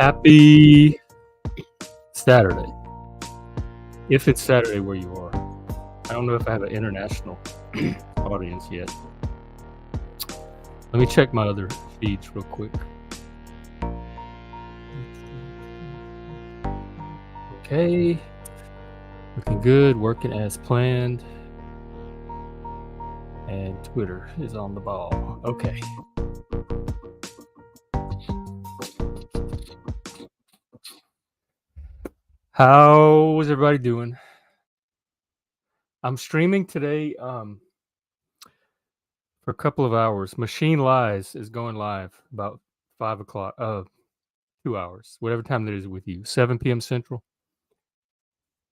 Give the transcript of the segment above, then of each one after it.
Happy Saturday. If it's Saturday where you are. I don't know if I have an international audience yet. Let me check my other feeds real quick. Okay. Looking good, working as planned. And Twitter is on the ball. Okay. How is everybody doing? I'm streaming today for a couple of hours. Machine Lies is going live about 5 o'clock, 2 hours, whatever time that is with you, 7 p.m. Central.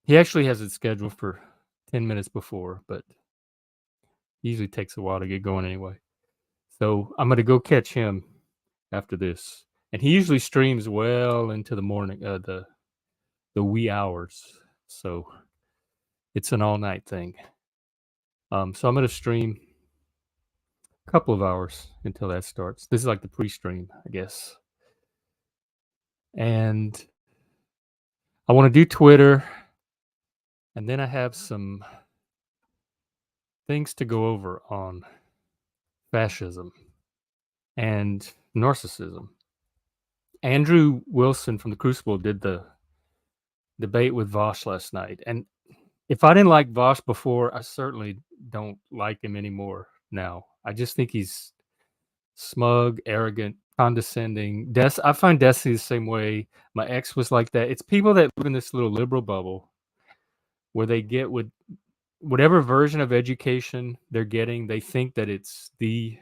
He actually has it scheduled for 10 minutes before, but usually takes a while to get going anyway. So I'm going to go catch him after this. And he usually streams well into the morning, the wee hours. So it's an all-night thing. So I'm going to stream a couple of hours until that starts. This is like the pre-stream, I guess. And I want to do Twitter. And then I have some things to go over on fascism and narcissism. Andrew Wilson from the Crucible did the debate with Vosh last night. And if I didn't like Vosh before, I certainly don't like him anymore now. I just think he's smug, arrogant, condescending. I find Desi the same way. My ex was like that. It's people that live in this little liberal bubble where they get with whatever version of education they're getting, they think that it's the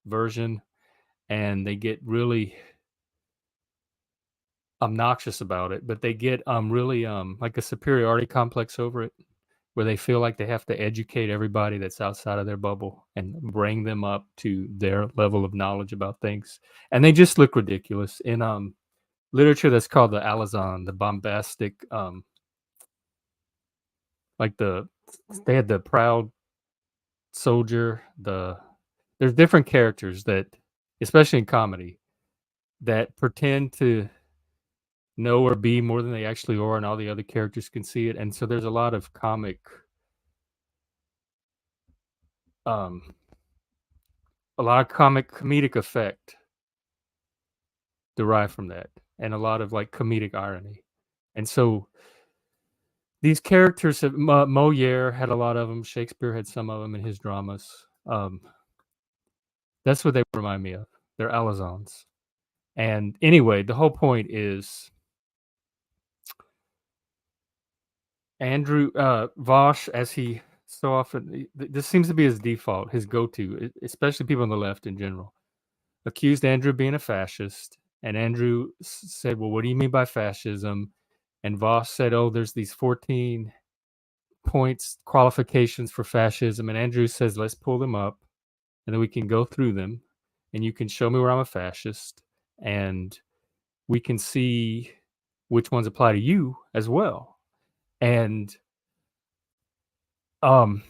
version, and they get really obnoxious about it, but they get really like a superiority complex over it, where they feel like they have to educate everybody that's outside of their bubble and bring them up to their level of knowledge about things. And they just look ridiculous in literature that's called the alazan, the bombastic, like they had the proud soldier, there's different characters that, especially in comedy, that pretend to know or be more than they actually are, and all the other characters can see it. And so there's a lot of comedic effect derived from that, and a lot of like comedic irony. And so these characters have Moliere had a lot of them, Shakespeare had some of them in his dramas. That's what they remind me of. They're alazans. And anyway, the whole point is Andrew Vosh, as he so often, this seems to be his default, his go-to, especially people on the left in general, accused Andrew of being a fascist. And Andrew said, well, what do you mean by fascism? And Voss said, oh, there's these 14 points, qualifications for fascism. And Andrew says, let's pull them up, and then we can go through them, and you can show me where I'm a fascist, and we can see which ones apply to you as well. And the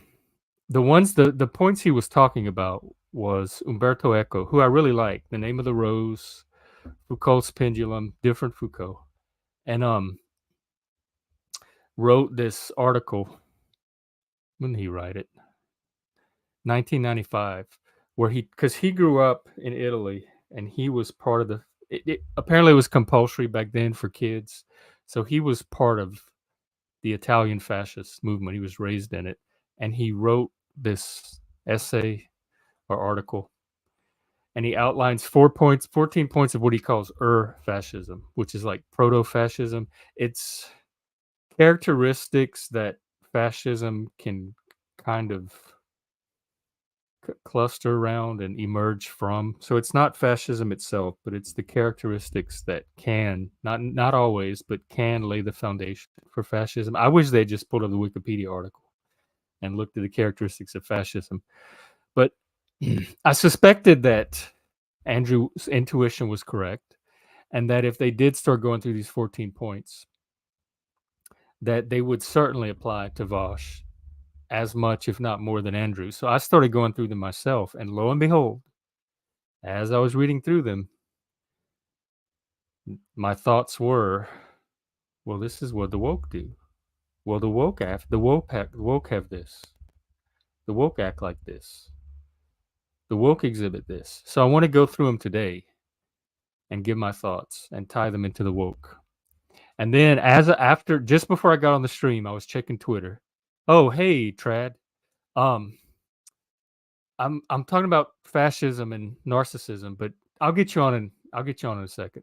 points he was talking about was Umberto Eco, who I really like, The Name of the Rose, Foucault's Pendulum, different Foucault, and wrote this article. When did he write it? 1995, where because he grew up in Italy, and he was part of apparently it was compulsory back then for kids, so he was part of the Italian fascist movement. He was raised in it, and he wrote this essay or article, and he outlines 14 points of what he calls fascism, which is like proto-fascism. It's characteristics that fascism can kind of cluster around and emerge from. So it's not fascism itself, but it's the characteristics that can, not always, but can lay the foundation for fascism. I wish they just pulled up the Wikipedia article and looked at the characteristics of fascism. But I suspected that Andrew's intuition was correct, and that if they did start going through these 14 points, that they would certainly apply to Vosh as much, if not more, than Andrew. So I started going through them myself, and lo and behold, as I was reading through them, My thoughts were, well, this is what the woke do. Well, the woke have this. The woke act like this. The woke exhibit this. So I want to go through them today and give my thoughts and tie them into the woke. And then after just before I got on the stream, I was checking Twitter. Oh, hey, Trad. Um, I'm talking about fascism and narcissism, but I'll get you on in a second.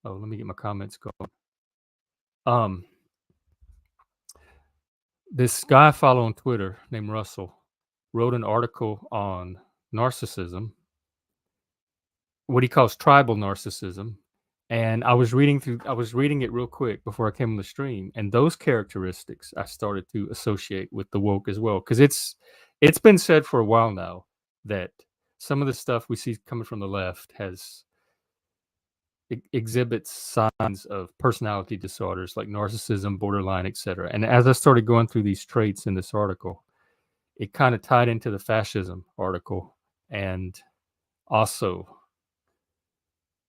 Oh, let me get my comments going. This guy I follow on Twitter named Russell wrote an article on narcissism, what he calls tribal narcissism. And I was reading it real quick before I came on the stream, and those characteristics I started to associate with the woke as well, because it's been said for a while now that some of the stuff we see coming from the left exhibits signs of personality disorders like narcissism, borderline, etc. And as I started going through these traits in this article, it kind of tied into the fascism article and also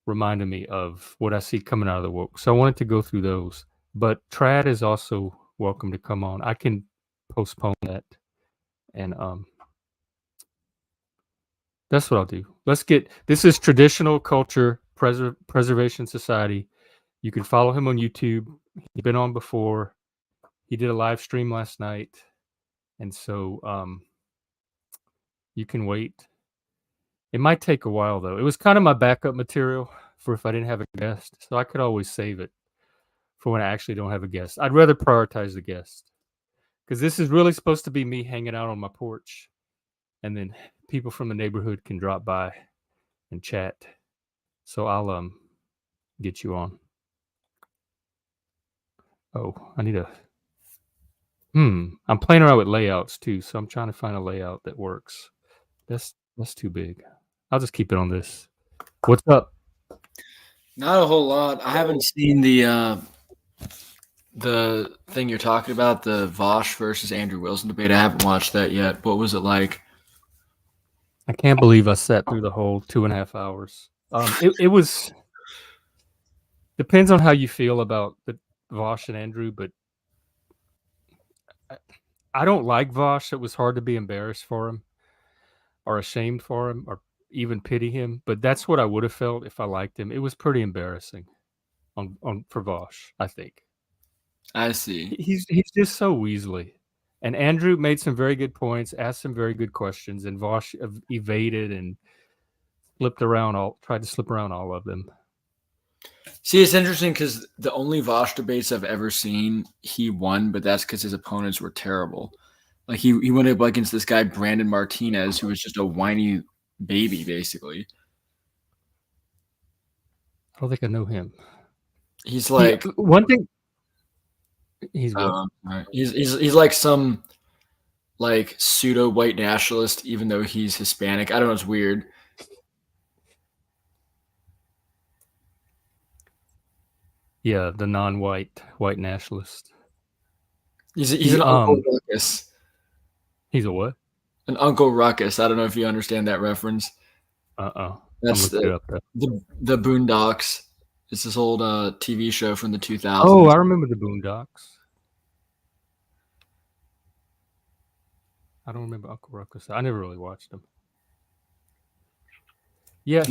reminded me of what I see coming out of the woke. So I wanted to go through those. But Trad is also welcome to come on. I can postpone that. And that's what I'll do. This is Traditional Culture Preservation Society. You can follow him on YouTube. He's been on before. He did a live stream last night. And so you can wait. It might take a while, though. It was kind of my backup material for if I didn't have a guest. So I could always save it for when I actually don't have a guest. I'd rather prioritize the guest because this is really supposed to be me hanging out on my porch, and then people from the neighborhood can drop by and chat. So I'll get you on. Oh, I need a I'm playing around with layouts too, so I'm trying to find a layout that works. That's too big. I'll just keep it on this. What's up? Not a whole lot. I haven't seen the thing you're talking about, the Vosh versus Andrew Wilson debate. I haven't watched that yet. What was it like? I can't believe I sat through the whole 2.5 hours. It was depends on how you feel about the Vosh and Andrew, but I don't like Vosh. It was hard to be embarrassed for him or ashamed for him or even pity him. But that's what I would have felt if I liked him. It was pretty embarrassing on for Vosh, I think. I see. He's just so weaselly. And Andrew made some very good points, asked some very good questions, and Vosh evaded and tried to slip around all of them. See, it's interesting because the only Vosh debates I've ever seen, he won, but that's because his opponents were terrible. Like he went up against this guy Brandon Martinez, who was just a whiny baby, basically. I don't think I know him. He's like one thing. He's what? He's like some like pseudo white nationalist, even though he's Hispanic. I don't know. It's weird. Yeah, the non-white white nationalist. He's an Uncle Ruckus. He's a what? An Uncle Ruckus. I don't know if you understand that reference. That's the Boondocks. It's this old TV show from the 2000s. Oh, I remember the Boondocks. I don't remember Uncle Ruckus. I never really watched him. Yeah,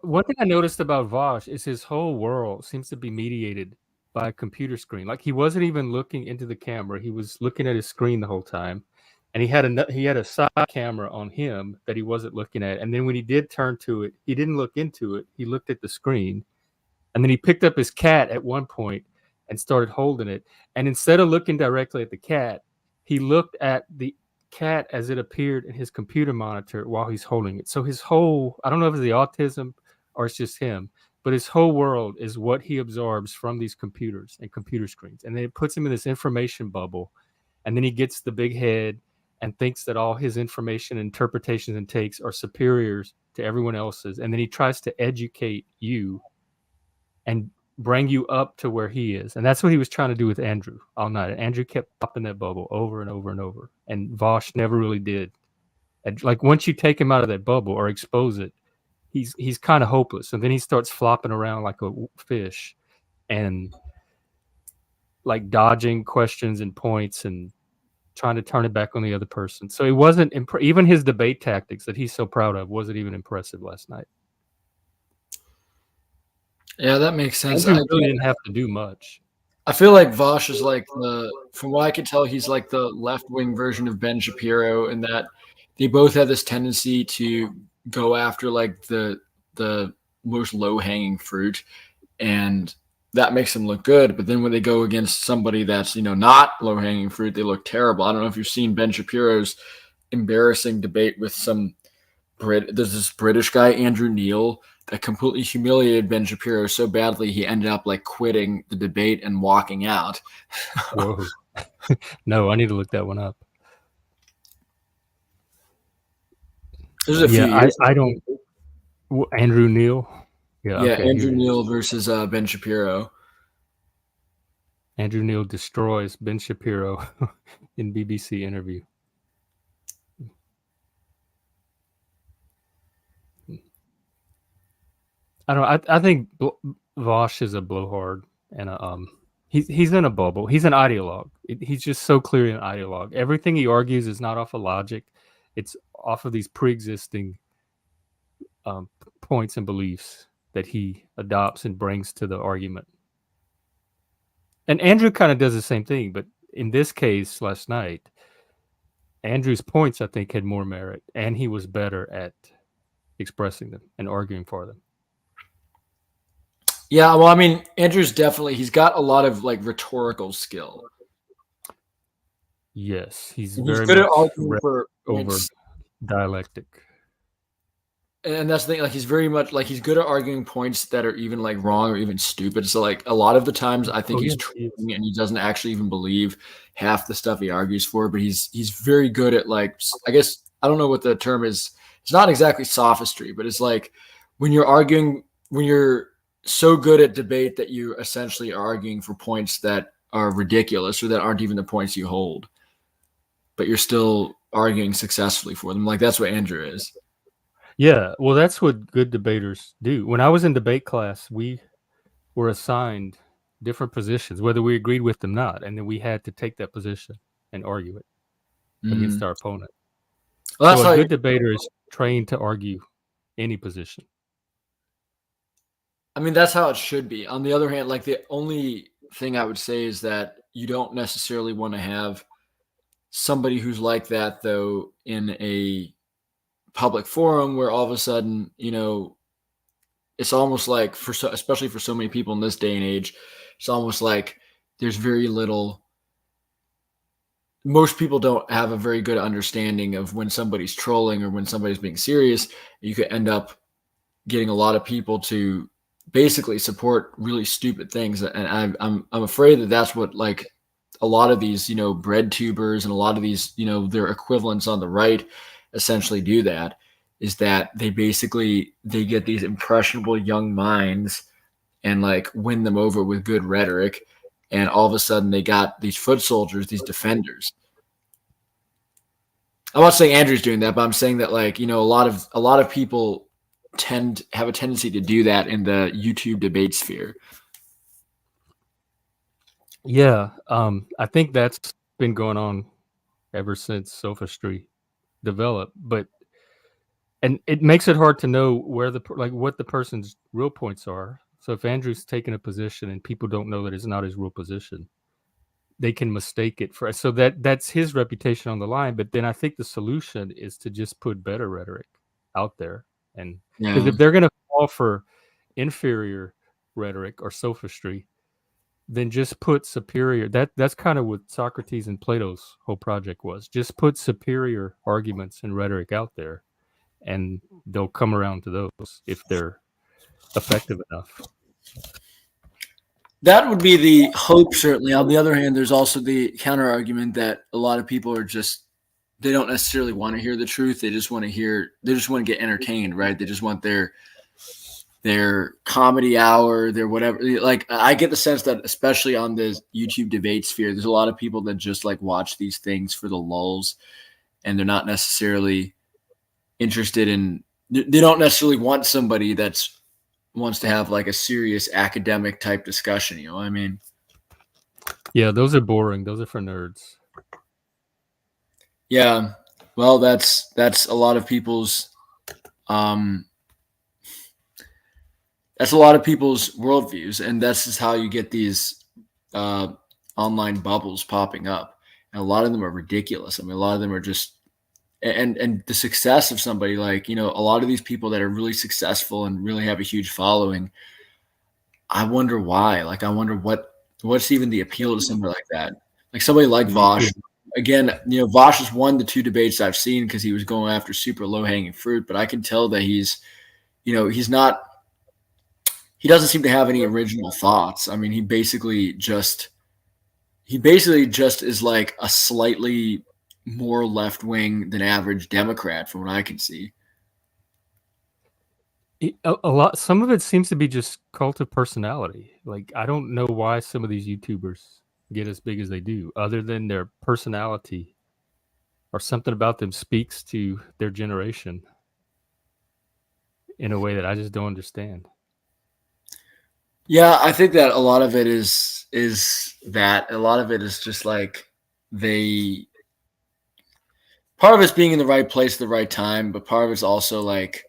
one thing I noticed about Vosh is his whole world seems to be mediated by a computer screen. Like he wasn't even looking into the camera; he was looking at his screen the whole time, and he had a side camera on him that he wasn't looking at. And then when he did turn to it, he didn't look into it; he looked at the screen, and then he picked up his cat at one point and started holding it. And instead of looking directly at the cat, he looked at the cat as it appeared in his computer monitor while he's holding it. So his whole, I don't know if it's the autism or it's just him, but his whole world is what he absorbs from these computers and computer screens. And then it puts him in this information bubble. And then he gets the big head and thinks that all his information, interpretations, and takes are superiors to everyone else's. And then he tries to educate you and bring you up to where he is. And that's what he was trying to do with Andrew all night. And Andrew kept popping that bubble over and over and over. And Vosh never really did. And like once you take him out of that bubble or expose it, he's kind of hopeless, and then he starts flopping around like a fish, and like dodging questions and points and trying to turn it back on the other person. So he wasn't even his debate tactics that he's so proud of wasn't even impressive last night. Yeah, that makes sense. Andrew really didn't have to do much. I feel like Vosh is like from what I can tell, he's like the left wing version of Ben Shapiro, in that they both have this tendency to go after like the most low hanging fruit, and that makes them look good. But then when they go against somebody that's not low hanging fruit, they look terrible. I don't know if you've seen Ben Shapiro's embarrassing debate with there's this British guy, Andrew Neil, that completely humiliated Ben Shapiro so badly he ended up like quitting the debate and walking out. Whoa. No, I need to look that one up. There's a few years. I don't. Andrew Neil. Yeah, Okay, Andrew Neil versus Ben Shapiro. Andrew Neil destroys Ben Shapiro in BBC interview. I don't. I think Vosh is a blowhard, and he's in a bubble. He's an ideologue. He's just so clearly an ideologue. Everything he argues is not off of logic; it's off of these pre-existing points and beliefs that he adopts and brings to the argument. And Andrew kind of does the same thing, but in this case last night, Andrew's points I think had more merit, and he was better at expressing them and arguing for them. Yeah, well, I mean, Andrew's he's got a lot of like rhetorical skill. Yes, he's And very good much at arguing for over dialectic. And that's the thing, like he's very much like he's good at arguing points that are even like wrong or even stupid. So like a lot of the times I think he's trolling and he doesn't actually even believe half the stuff he argues for, but he's very good at like, I guess I don't know what the term is. It's not exactly sophistry, but it's like when you're arguing, when you're so good at debate that you essentially are arguing for points that are ridiculous or that aren't even the points you hold, but you're still arguing successfully for them. Like that's what Andrew is. Yeah, well, that's what good debaters do. When I was in debate class, we were assigned different positions, whether we agreed with them or not, and then we had to take that position and argue it against our opponent. Well, so a good debater is trained to argue any position. I mean, that's how it should be. On the other hand, like the only thing I would say is that you don't necessarily want to have somebody who's like that, though, in a public forum where all of a sudden, it's almost like especially for so many people in this day and age, it's almost like there's very little. Most people don't have a very good understanding of when somebody's trolling or when somebody's being serious. You could end up getting a lot of people to basically support really stupid things, and I'm afraid that that's what like a lot of these bread tubers and a lot of these their equivalents on the right essentially do. That is that they get these impressionable young minds and like win them over with good rhetoric, and all of a sudden they got these foot soldiers, these defenders. I'm not saying Andrew's doing that, but I'm saying that like a lot of people have a tendency to do that in the YouTube debate sphere. Yeah, I think that's been going on ever since sophistry developed, and it makes it hard to know where what the person's real points are. So if Andrew's taking a position and people don't know that it's not his real position, they can mistake it for. So that's his reputation on the line. But then I think the solution is to just put better rhetoric out there, and because if they're going to fall for inferior rhetoric or sophistry, then just put superior. That's kind of what Socrates and Plato's whole project was. Just put superior arguments and rhetoric out there, and they'll come around to those if they're effective enough. That would be the hope, certainly. On the other hand, there's also the counter argument that a lot of people are they don't necessarily want to hear the truth. They just want to get entertained, right? They just want their comedy hour, their whatever. Like I get the sense that especially on the YouTube debate sphere, there's a lot of people that just like watch these things for the lulls, and they're not necessarily interested in they don't necessarily want somebody that's wants to have like a serious academic type discussion. You know what I mean? Yeah, those are boring. Those are for nerds. Yeah. Well, that's a lot of people's um, that's a lot of people's worldviews, and that's just how you get these uh, online bubbles popping up. And a lot of them are ridiculous. I mean, a lot of them are just and the success of somebody like a lot of these people that are really successful and really have a huge following. I wonder why. Like, I wonder what's even the appeal to somebody like that. Like somebody like Me Vosh. too. Again, Vosh has won the two debates I've seen because he was going after super low hanging fruit. But I can tell that he's not. He doesn't seem to have any original thoughts. I mean, he basically just is like a slightly more left wing than average Democrat, from what I can see. A lot. Some of it seems to be just cult of personality. Like I don't know why some of these YouTubers get as big as they do, other than their personality or something about them speaks to their generation in a way that I just don't understand. Yeah, I think that a lot of it is that a lot of it is just like they part of it's being in the right place at the right time, but part of it's also like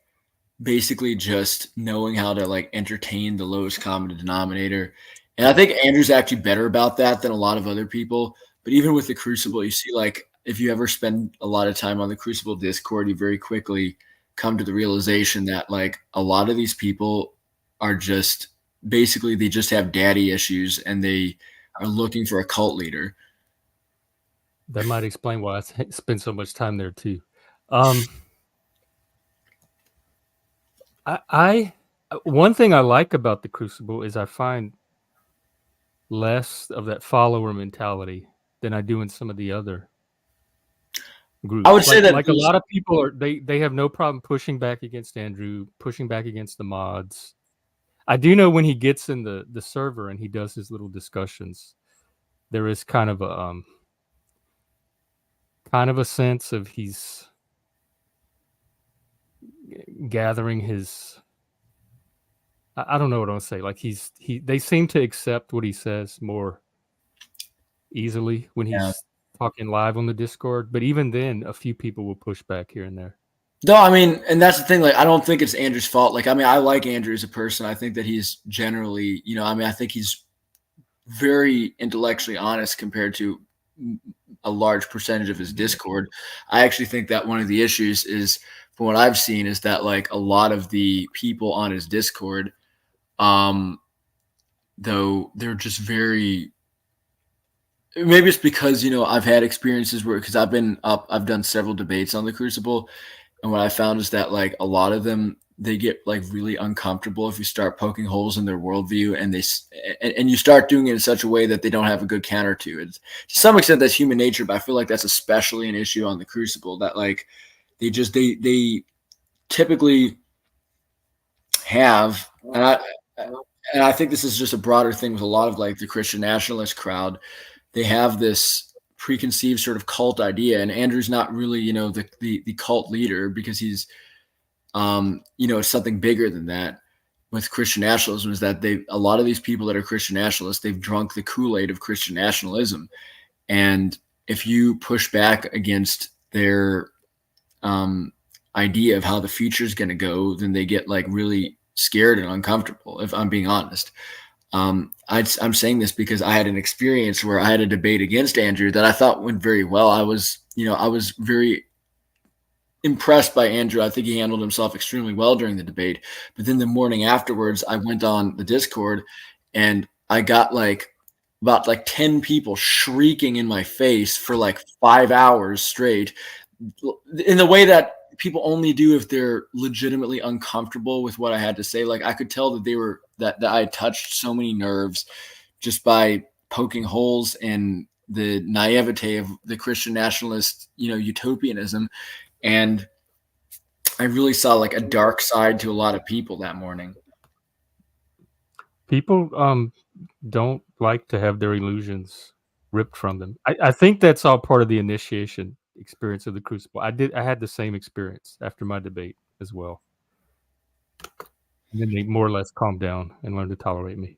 basically just knowing how to like entertain the lowest common denominator. And I think Andrew's actually better about that than a lot of other people. But even with the Crucible, you see like if you ever spend a lot of time on the Crucible Discord, you very quickly come to the realization that like a lot of these people are just basically they just have daddy issues and they are looking for a cult leader. That might explain why I spend so much time there too. Um, I one thing I like about the Crucible is I find less of that follower mentality than I do in some of the other I would groups. say that Like a lot of people are they have no problem pushing back against Andrew, pushing back against the mods. I do know when he gets in the server and he does his little discussions, there is kind of a sense of he's gathering his I don't know what I want to say. Like they seem to accept what he says more easily when yeah. he's talking live on the Discord. But even then, a few people will push back here and there. No, I mean, and that's the thing. Like, I don't think it's Andrew's fault. Like, I mean, I like Andrew as a person. I think that he's generally, I mean, I think he's very intellectually honest compared to a large percentage of his Discord. I actually think that one of the issues is, from what I've seen, is that like a lot of the people on his Discord, um, though they're just very. Maybe it's because I've had experiences where because I've done several debates on the Crucible, and what I found is that like a lot of them they get like really uncomfortable if you start poking holes in their worldview and you start doing it in such a way that they don't have a good counter to it. To some extent, that's human nature, but I feel like that's especially an issue on the Crucible that like they typically have and I think this is just a broader thing with a lot of like the Christian nationalist crowd. They have this preconceived sort of cult idea, and Andrew's not really the cult leader because he's it's something bigger than that. With Christian nationalism is that a lot of these people that are Christian nationalists, they've drunk the Kool-Aid of Christian nationalism. And if you push back against their idea of how the future is going to go, then they get like really scared and uncomfortable, if I'm being honest. I'm saying this because I had an experience where I had a debate against Andrew that I thought went very well. I was very impressed by Andrew. I think he handled himself extremely well during the debate. But then the morning afterwards, I went on the Discord and I got like about like 10 people shrieking in my face for like 5 hours straight in the way that people only do if they're legitimately uncomfortable with what I had to say. Like I could tell that that I had touched so many nerves just by poking holes in the naivete of the Christian nationalist, utopianism. And I really saw like a dark side to a lot of people that morning. People don't like to have their illusions ripped from them. I think that's all part of the initiation experience of the Crucible. I had the same experience after my debate as well. And then they more or less calm down and learn to tolerate me.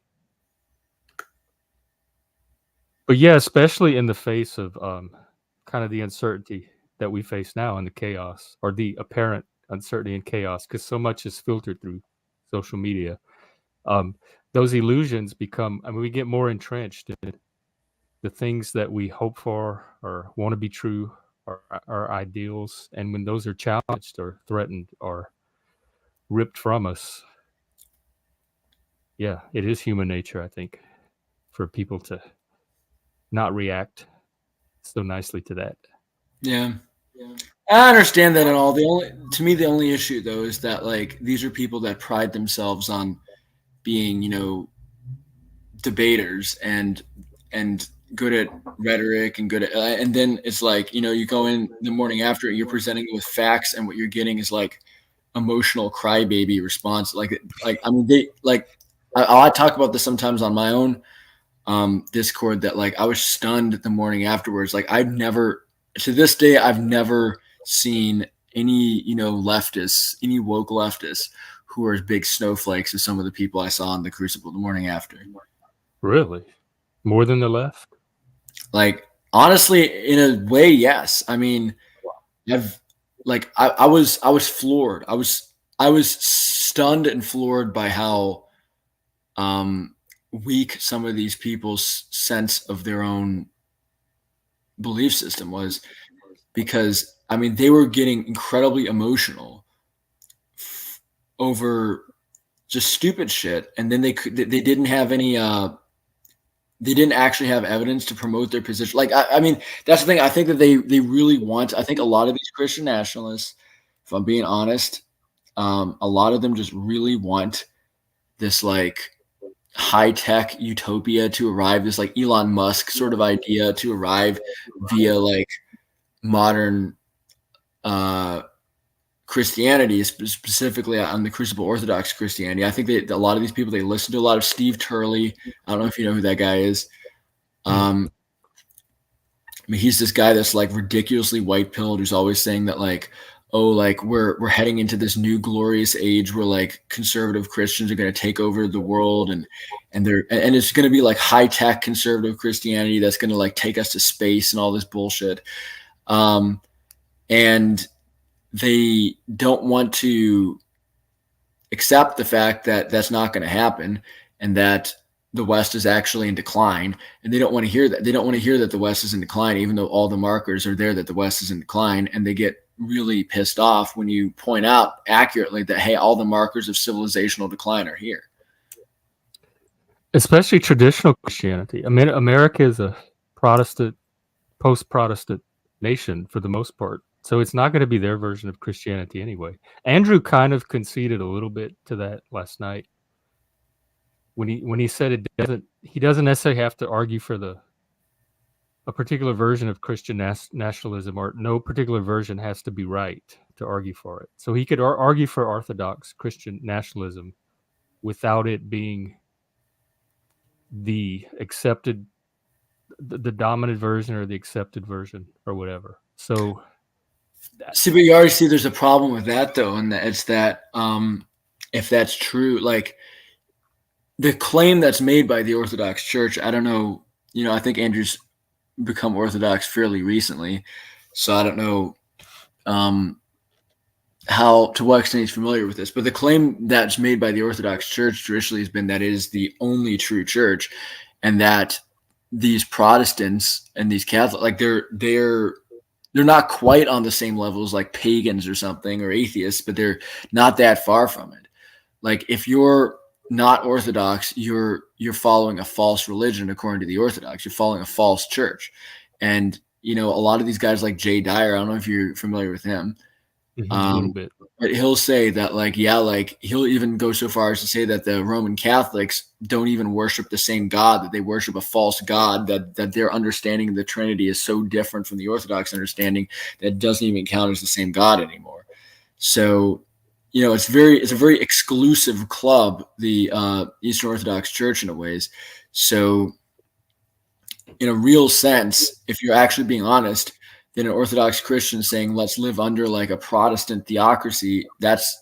But yeah, especially in the face of kind of the uncertainty that we face now and the chaos or the apparent uncertainty and chaos, because so much is filtered through social media. Um, those illusions become, I mean, we get more entrenched in the things that we hope for or want to be true or our ideals. And when those are challenged or threatened or ripped from us, yeah, it is human nature, I think, for people to not react so nicely to that. Yeah. I understand that and all. The only issue though is that like these are people that pride themselves on being, debaters and good at rhetoric and good at, and then it's like, you go in the morning after you're presenting with facts and what you're getting is like emotional crybaby response. Like I mean they like I talk about this sometimes on my own Discord that like I was stunned the morning afterwards. Like I've never to this day I've never seen any leftists, any woke leftists who are as big snowflakes as some of the people I saw in the Crucible the morning after. Really? More than the left? Like honestly, in a way, yes. I mean, I've like I was floored. I was stunned and floored by how weak some of these people's sense of their own belief system was, because I mean they were getting incredibly emotional over just stupid shit, and then they didn't have any they didn't actually have evidence to promote their position. Like I mean that's the thing. I think that they really want. I think a lot of these Christian nationalists, if I'm being honest, a lot of them just really want this like high tech utopia to arrive, this like Elon Musk sort of idea to arrive via like modern Christianity, specifically on the Crucible Orthodox Christianity. I think that a lot of these people, they listen to a lot of Steve Turley. I don't know if you know who that guy is. I mean, he's this guy that's like ridiculously white pilled, who's always saying that like, oh, like we're heading into this new glorious age where like conservative Christians are going to take over the world, and it's going to be like high tech conservative Christianity that's going to like take us to space and all this bullshit. And they don't want to accept the fact that that's not going to happen, and that the West is actually in decline. And they don't want to hear that. They don't want to hear that the West is in decline, even though all the markers are there that the West is in decline. And they get really pissed off when you point out accurately that, hey, all the markers of civilizational decline are here. Especially traditional Christianity. I mean, America is a Protestant, post-Protestant nation for the most part. So it's not going to be their version of Christianity anyway. Andrew kind of conceded a little bit to that last night when he said he doesn't necessarily have to argue for a particular version of Christian nationalism, or no particular version has to be right to argue for it. So he could argue for Orthodox Christian nationalism without it being the accepted, the dominant version or the accepted version or whatever. So see, but you already see there's a problem with that though, and it's that if that's true, like the claim that's made by the Orthodox Church, I don't know, I think Andrew's become Orthodox fairly recently, so I don't know how, to what extent he's familiar with this, but the claim that's made by the Orthodox Church traditionally has been that it is the only true church, and that these Protestants and these Catholics, like they're not quite on the same levels like pagans or something, or atheists, but they're not that far from it. Like if you're not Orthodox, you're following a false religion according to the Orthodox. You're following a false church. And a lot of these guys like Jay Dyer, I don't know if you're familiar with him. a little bit. But he'll say that like, yeah, like he'll even go so far as to say that the Roman Catholics don't even worship the same God, that they worship a false God, that their understanding of the Trinity is so different from the Orthodox understanding that it doesn't even count as the same God anymore. So, it's a very exclusive club, the Eastern Orthodox Church in a ways. So in a real sense, if you're actually being honest, then an Orthodox Christian saying, let's live under like a Protestant theocracy, that's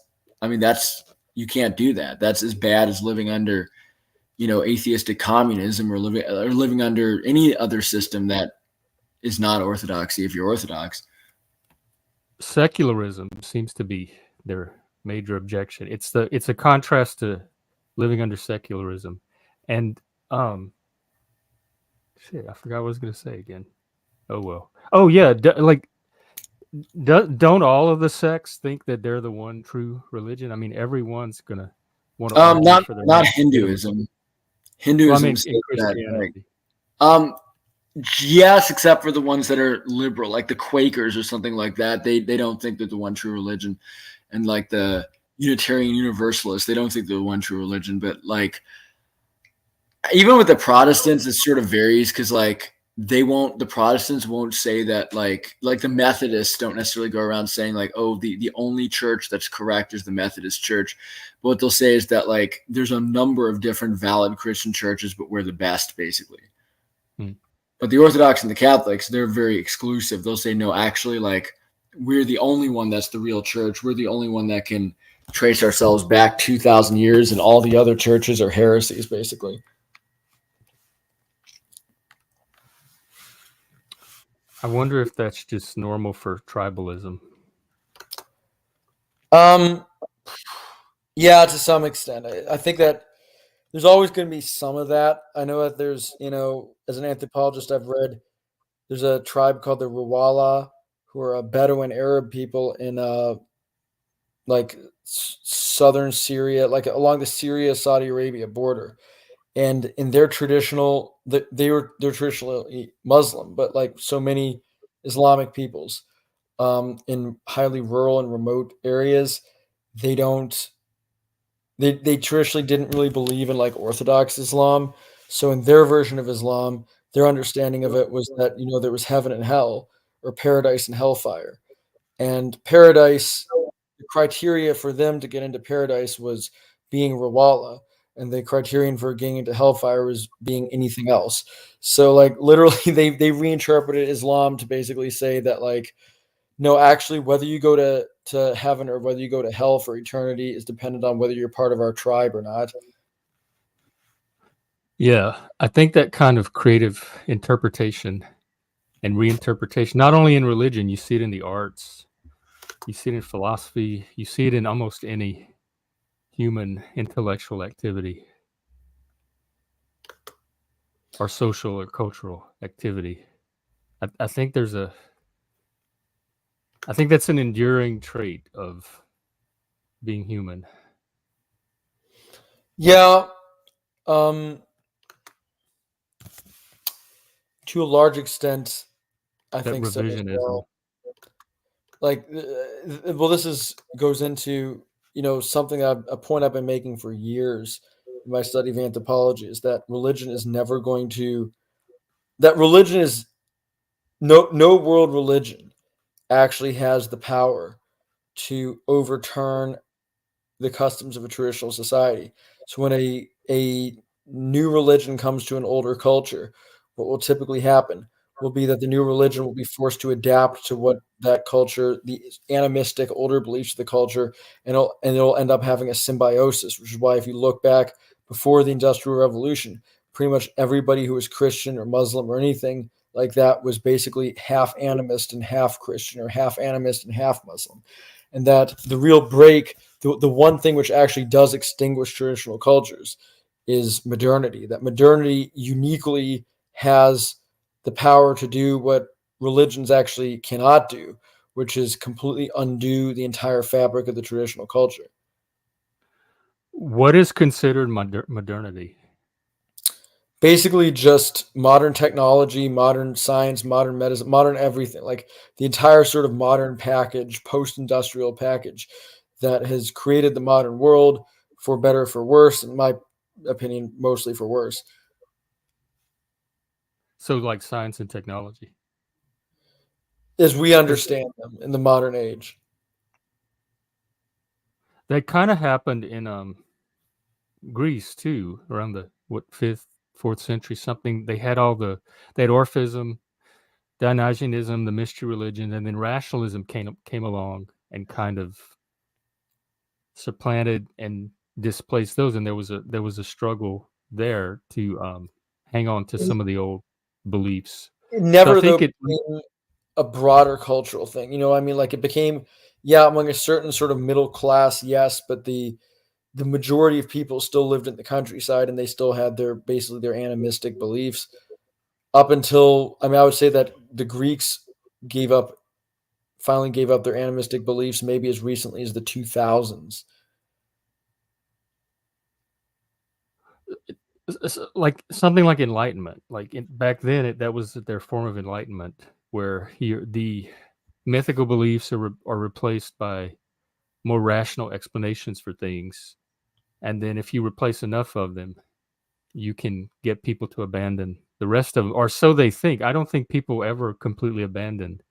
you can't do that. That's as bad as living under, atheistic communism, or living under any other system that is not orthodoxy if you're Orthodox. Secularism seems to be their major objection. It's a contrast to living under secularism, and shit, I forgot what I was gonna say again. Oh well. Oh yeah, don't all of the sects think that they're the one true religion? I mean, everyone's gonna want to argue Not for their not own freedom. Hinduism. Well, I Hinduism mean, in says that, like, Christianity. um, yes, except for the ones that are liberal, like the Quakers or something like that. They don't think they're the one true religion, and like the Unitarian Universalists, they don't think they're the one true religion. But like, even with the Protestants, it sort of varies because like the Protestants won't say that, like the Methodists don't necessarily go around saying like, oh, the only church that's correct is the Methodist Church. But what they'll say is that like there's a number of different valid Christian churches, but we're the best, basically. Hmm. But the Orthodox and the Catholics, they're very exclusive. They'll say, no, actually, like, we're the only one that's the real church. We're the only one that can trace ourselves back 2,000 years, and all the other churches are heresies, basically. I wonder if that's just normal for tribalism. Yeah, to some extent. I think that there's always going to be some of that. I know that there's, as an anthropologist, I've read there's a tribe called the Rawala, who are a Bedouin Arab people in like southern Syria, like along the Syria Saudi Arabia border. And in their they're traditionally Muslim, but like so many Islamic peoples, in highly rural and remote areas, they don't they traditionally didn't really believe in like Orthodox Islam. So in their version of Islam, their understanding of it was that there was heaven and hell, or paradise and hellfire. And paradise, the criteria for them to get into paradise was being Rawala, and the criterion for getting into hellfire was being anything else. So like literally they reinterpreted Islam to basically say that like, no, actually, whether you go to heaven or whether you go to hell for eternity is dependent on whether you're part of our tribe or not. Yeah, I think that kind of creative interpretation and reinterpretation, not only in religion, you see it in the arts, you see it in philosophy, you see it in almost any human intellectual activity or social or cultural activity. I think I think that's an enduring trait of being human. Yeah, um, to a large extent, I That think so as revisionism. well. Like, well, goes into something a point I've been making for years in my study of anthropology is that religion is never going to that religion is no world religion actually has the power to overturn the customs of a traditional society. So when a new religion comes to an older culture, what will typically happen will be that the new religion will be forced to adapt to what that culture, the animistic older beliefs of the culture, and it'll end up having a symbiosis, which is why if you look back before the Industrial Revolution, pretty much everybody who was Christian or Muslim or anything like that was basically half animist and half Christian, or half animist and half Muslim. And that the real break, the one thing which actually does extinguish traditional cultures is modernity. That modernity uniquely has the power to do what religions actually cannot do, which is completely undo the entire fabric of the traditional culture. What is considered modernity? Basically, just modern technology, modern science, modern medicine, modern everything, like the entire sort of modern package, post industrial package that has created the modern world, for better or for worse, in my opinion, mostly for worse. So, like science and technology. As we 'Cause understand them in the modern age. that kind of happened in Greece too, around the fifth, fourth century something. They had Orphism, Dionysianism, the mystery religion, and then rationalism came along and kind of supplanted and displaced those, and there was a struggle there to hang on to some of the old beliefs. It So I never, though, think it became a broader cultural thing. You know, I mean, like it became, yeah, among a certain sort of middle class, yes, but the majority of people still lived in the countryside and they still had their basically their animistic beliefs up until, I mean, I would say that the Greeks gave up finally gave up their animistic beliefs maybe as recently as the 2000s. like something like enlightenment, like back then that was their form of enlightenment, where here the mythical beliefs are replaced by more rational explanations for things, and then if you replace enough of them, you can get people to abandon the rest of them, or so they think. I don't think people ever completely abandon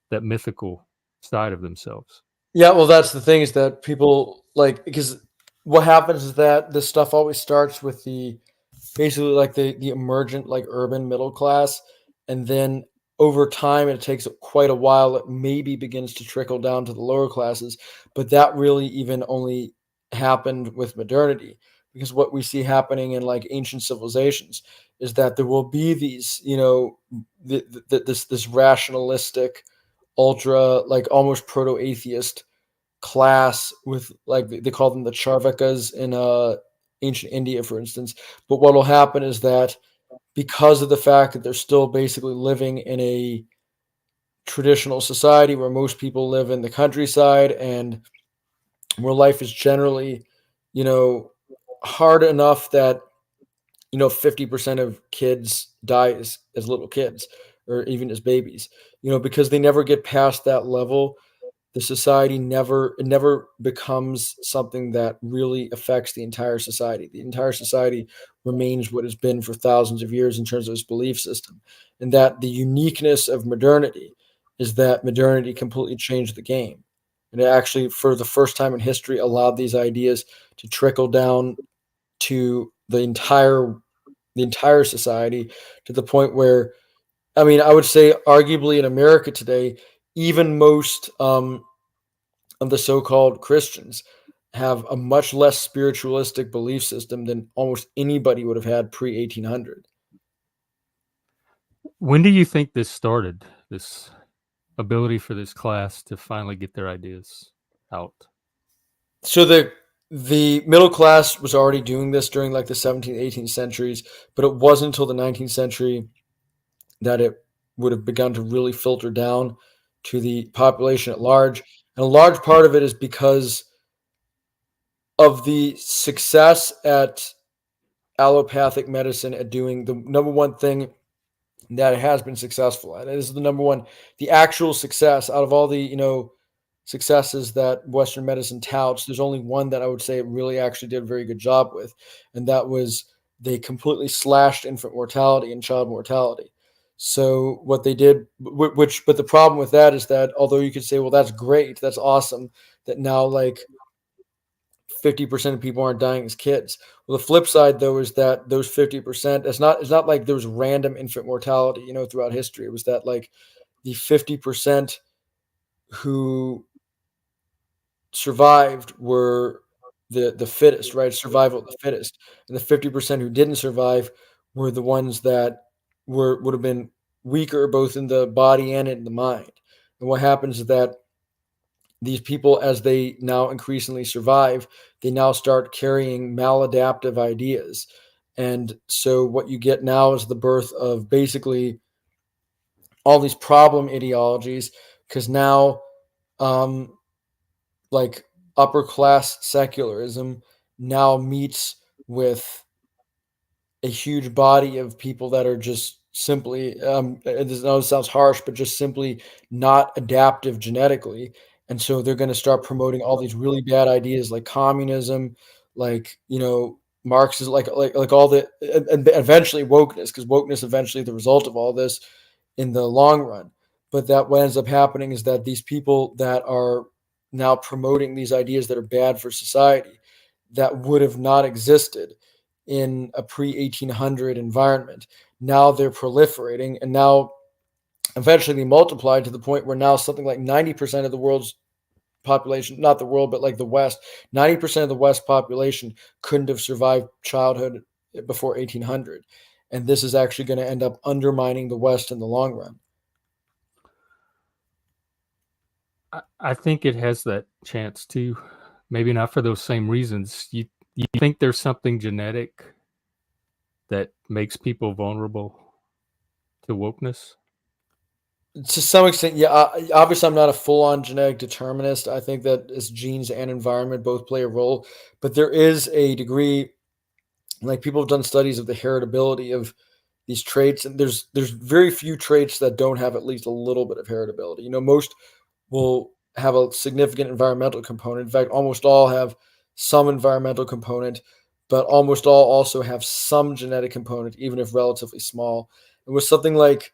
that mythical side of themselves. Yeah, well, that's the thing is that people like because what happens is that this stuff always starts with the basically like the emergent like urban middle class, and then over time it takes quite a while. It maybe begins to trickle down to the lower classes, but that really even only happened with modernity because what we see happening in like ancient civilizations is that there will be these, you know, this rationalistic, ultra like almost proto atheist class with like they call them the Charvakas in ancient India, for instance. But what will happen is that because of the fact that they're still basically living in a traditional society where most people live in the countryside and where life is generally, you know, hard enough that, you know, 50% of kids die as little kids or even as babies, you know, because they never get past that level. The society never it never becomes something that really affects the entire society. The entire society remains what it's been for thousands of years in terms of its belief system. And that the uniqueness of modernity is that modernity completely changed the game. And it actually, for the first time in history, allowed these ideas to trickle down to the entire society to the point where, I mean, I would say arguably in America today, even most of the so-called Christians have a much less spiritualistic belief system than almost anybody would have had pre 1800. When do you think this started? This ability for this class to finally get their ideas out. So the middle class was already doing this during like the 17th, 18th centuries, but it wasn't until the 19th century that it would have begun to really filter down to the population at large. And a large part of it is because of the success at allopathic medicine at doing the number one thing that it has been successful at. It is the number one, the actual success out of all the, you know, successes that Western medicine touts. There's only one that I would say it really actually did a very good job with, and that was they completely slashed infant mortality and child mortality. So what they did, but the problem with that is that although you could say, well, that's great, that's awesome, that now like 50% of people aren't dying as kids. Well, the flip side though is that those 50%, it's not like there was random infant mortality, you know, throughout history. It was that like the 50% who survived were the fittest, right? Survival of the fittest. And the 50% who didn't survive were the ones that would have been weaker both in the body and in the mind. And what happens is that these people, as they now increasingly survive, they now start carrying maladaptive ideas. And so what you get now is the birth of basically all these problem ideologies, because now um, like upper class secularism now meets with a huge body of people that are just simply this I know it sounds harsh, but just simply not adaptive genetically. And so they're going to start promoting all these really bad ideas like communism, like, you know, Marxism, like all the and eventually wokeness, because wokeness eventually the result of all this in the long run. But that what ends up happening is that these people that are now promoting these ideas that are bad for society that would have not existed in a pre 1800 environment. Now they're proliferating, and now eventually they multiply to the point where now something like 90% of the world's population, not the world, but like the West, 90% of the West population couldn't have survived childhood before 1800. And this is actually going to end up undermining the West in the long run. I think it has that chance too. Maybe not for those same reasons. You think there's something genetic that makes people vulnerable to wokeness? To some extent, yeah. Obviously, I'm not a full-on genetic determinist. I think that it's genes and environment both play a role, but there is a degree. Like people have done studies of the heritability of these traits, and there's very few traits that don't have at least a little bit of heritability. Most will have a significant environmental component. In fact, almost all have some environmental component, but almost all also have some genetic component, even if relatively small. And with something like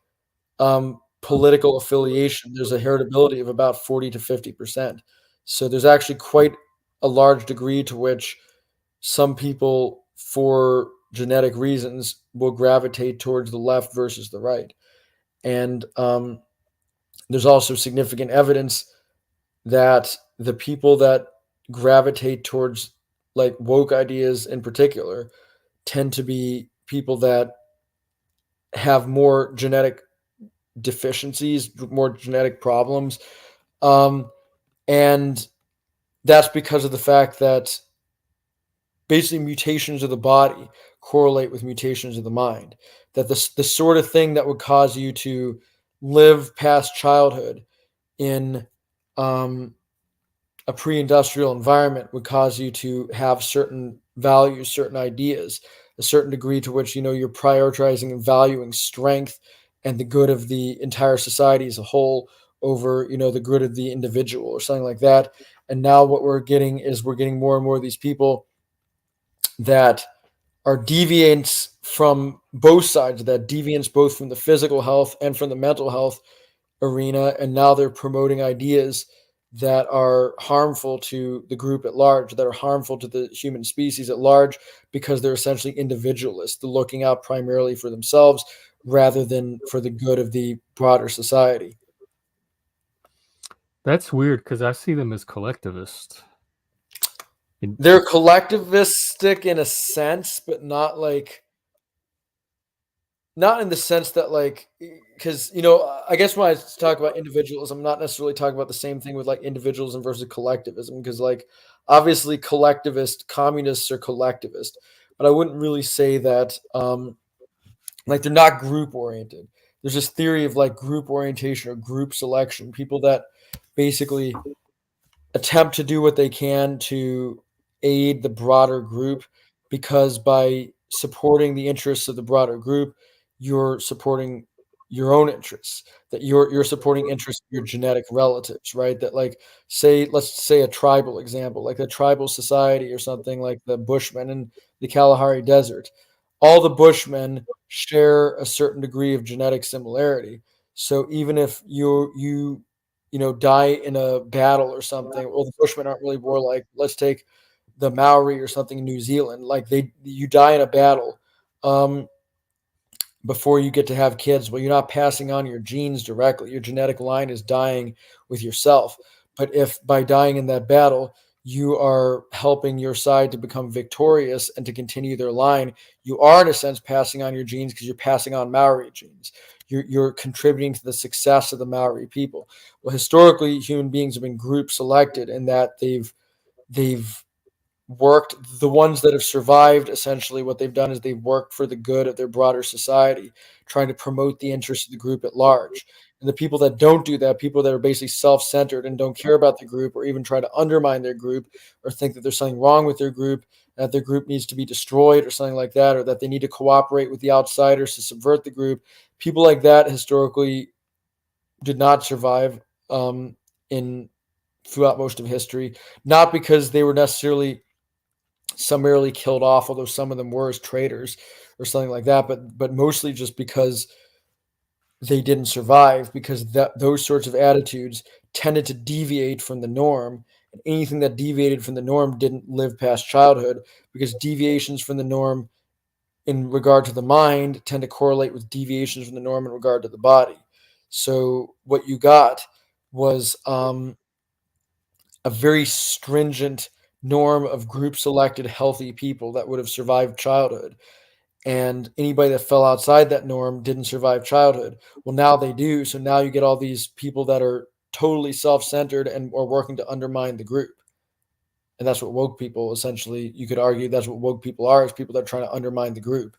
political affiliation, there's a heritability of about 40 to 50%. So there's actually quite a large degree to which some people, for genetic reasons, will gravitate towards the left versus the right. And there's also significant evidence that the people that gravitate towards like woke ideas in particular tend to be people that have more genetic deficiencies, more genetic problems. Um, and that's because of the fact that basically mutations of the body correlate with mutations of the mind. That the sort of thing that would cause you to live past childhood in a pre-industrial environment would cause you to have certain values, certain ideas, a certain degree to which you're prioritizing and valuing strength and the good of the entire society as a whole over the good of the individual or something like that. And now what we're getting is we're getting more and more of these people that are deviants from both sides of that, deviants both from the physical health and from the mental health arena, and now they're promoting ideas that are harmful to the group at large, that are harmful to the human species at large, because they're essentially individualists. They're looking out primarily for themselves rather than for the good of the broader society. That's weird because I see them as collectivist. They're collectivistic in a sense, but not in the sense that because I guess when I talk about individualism, I'm not necessarily talking about the same thing with like individualism versus collectivism, because like obviously communists are collectivist, but I wouldn't really say that like they're not group oriented. There's this theory of like group orientation or group selection, people that basically attempt to do what they can to aid the broader group, because by supporting the interests of the broader group, you're supporting your own interests, that you're supporting interests of your genetic relatives, right? That like let's say a tribal example, like a tribal society or something like the Bushmen in the Kalahari Desert. All the Bushmen share a certain degree of genetic similarity. So even if die in a battle or something. Well, the Bushmen aren't really warlike. Let's take the Maori or something in New Zealand. Like you die in a battle before you get to have kids. Well, you're not passing on your genes directly. Your genetic line is dying with yourself. But if by dying in that battle, you are helping your side to become victorious and to continue their line, you are in a sense passing on your genes, because you're passing on Maori genes. You're contributing to the success of the Maori people. Well, historically, human beings have been group selected in that they've worked. The ones that have survived, essentially what they've done is they've worked for the good of their broader society, trying to promote the interests of the group at large. And the people that don't do that, people that are basically self-centered and don't care about the group, or even try to undermine their group, or think that there's something wrong with their group, that their group needs to be destroyed or something like that, or that they need to cooperate with the outsiders to subvert the group, people like that historically did not survive in throughout most of history, not because they were necessarily summarily killed off, although some of them were as traitors or something like that, but mostly just because they didn't survive, because those sorts of attitudes tended to deviate from the norm, and anything that deviated from the norm didn't live past childhood, because deviations from the norm in regard to the mind tend to correlate with deviations from the norm in regard to the body. So what you got was a very stringent norm of group selected healthy people that would have survived childhood. And anybody that fell outside that norm didn't survive childhood. Well, now they do. So now you get all these people that are totally self-centered and are working to undermine the group. And that's what woke people essentially, you could argue that's what woke people are, is people that are trying to undermine the group.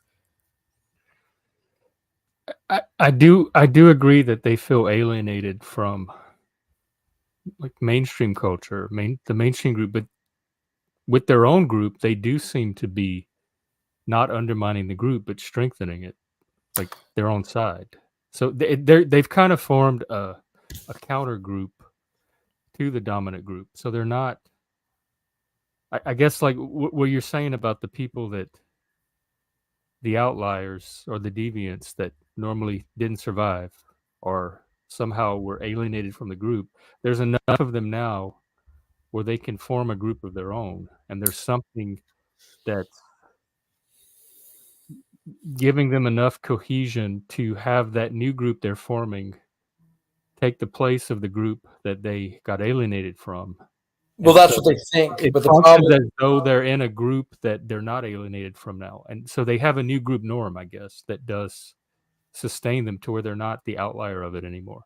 I do agree that they feel alienated from like mainstream culture, the mainstream group, but with their own group, they do seem to be not undermining the group, but strengthening it, like their own side. So they've kind of formed a counter group to the dominant group. So they're not. I guess like what you're saying about the people that the outliers or the deviants that normally didn't survive or somehow were alienated from the group. There's enough of them now where they can form a group of their own, and there's something that's giving them enough cohesion to have that new group they're forming take the place of the group that they got alienated from. Well, And that's so what they think, it but the functions problem, as though they're in a group that they're not alienated from now. And so they have a new group norm, I guess, that does sustain them to where they're not the outlier of it anymore.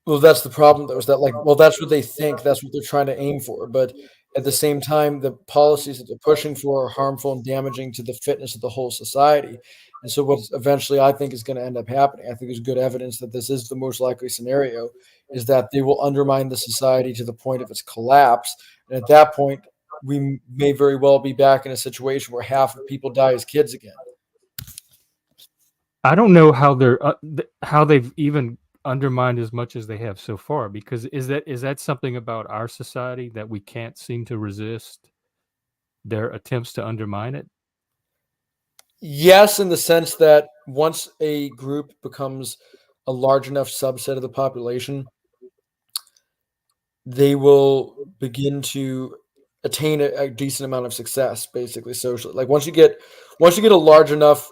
well, that's the problem though, is that like, well, that's what they think, that's what they're trying to aim for. But at the same time, the policies that they're pushing for are harmful and damaging to the fitness of the whole society. And so what eventually I think is going to end up happening, I think there's good evidence that this is the most likely scenario, is that they will undermine the society to the point of its collapse. And at that point, we may very well be back in a situation where half of people die as kids again. I don't know how how they've even undermined as much as they have so far, because is that something about our society that we can't seem to resist their attempts to undermine it? Yes, in the sense that once a group becomes a large enough subset of the population, they will begin to attain a decent amount of success, basically socially. Like once you get a large enough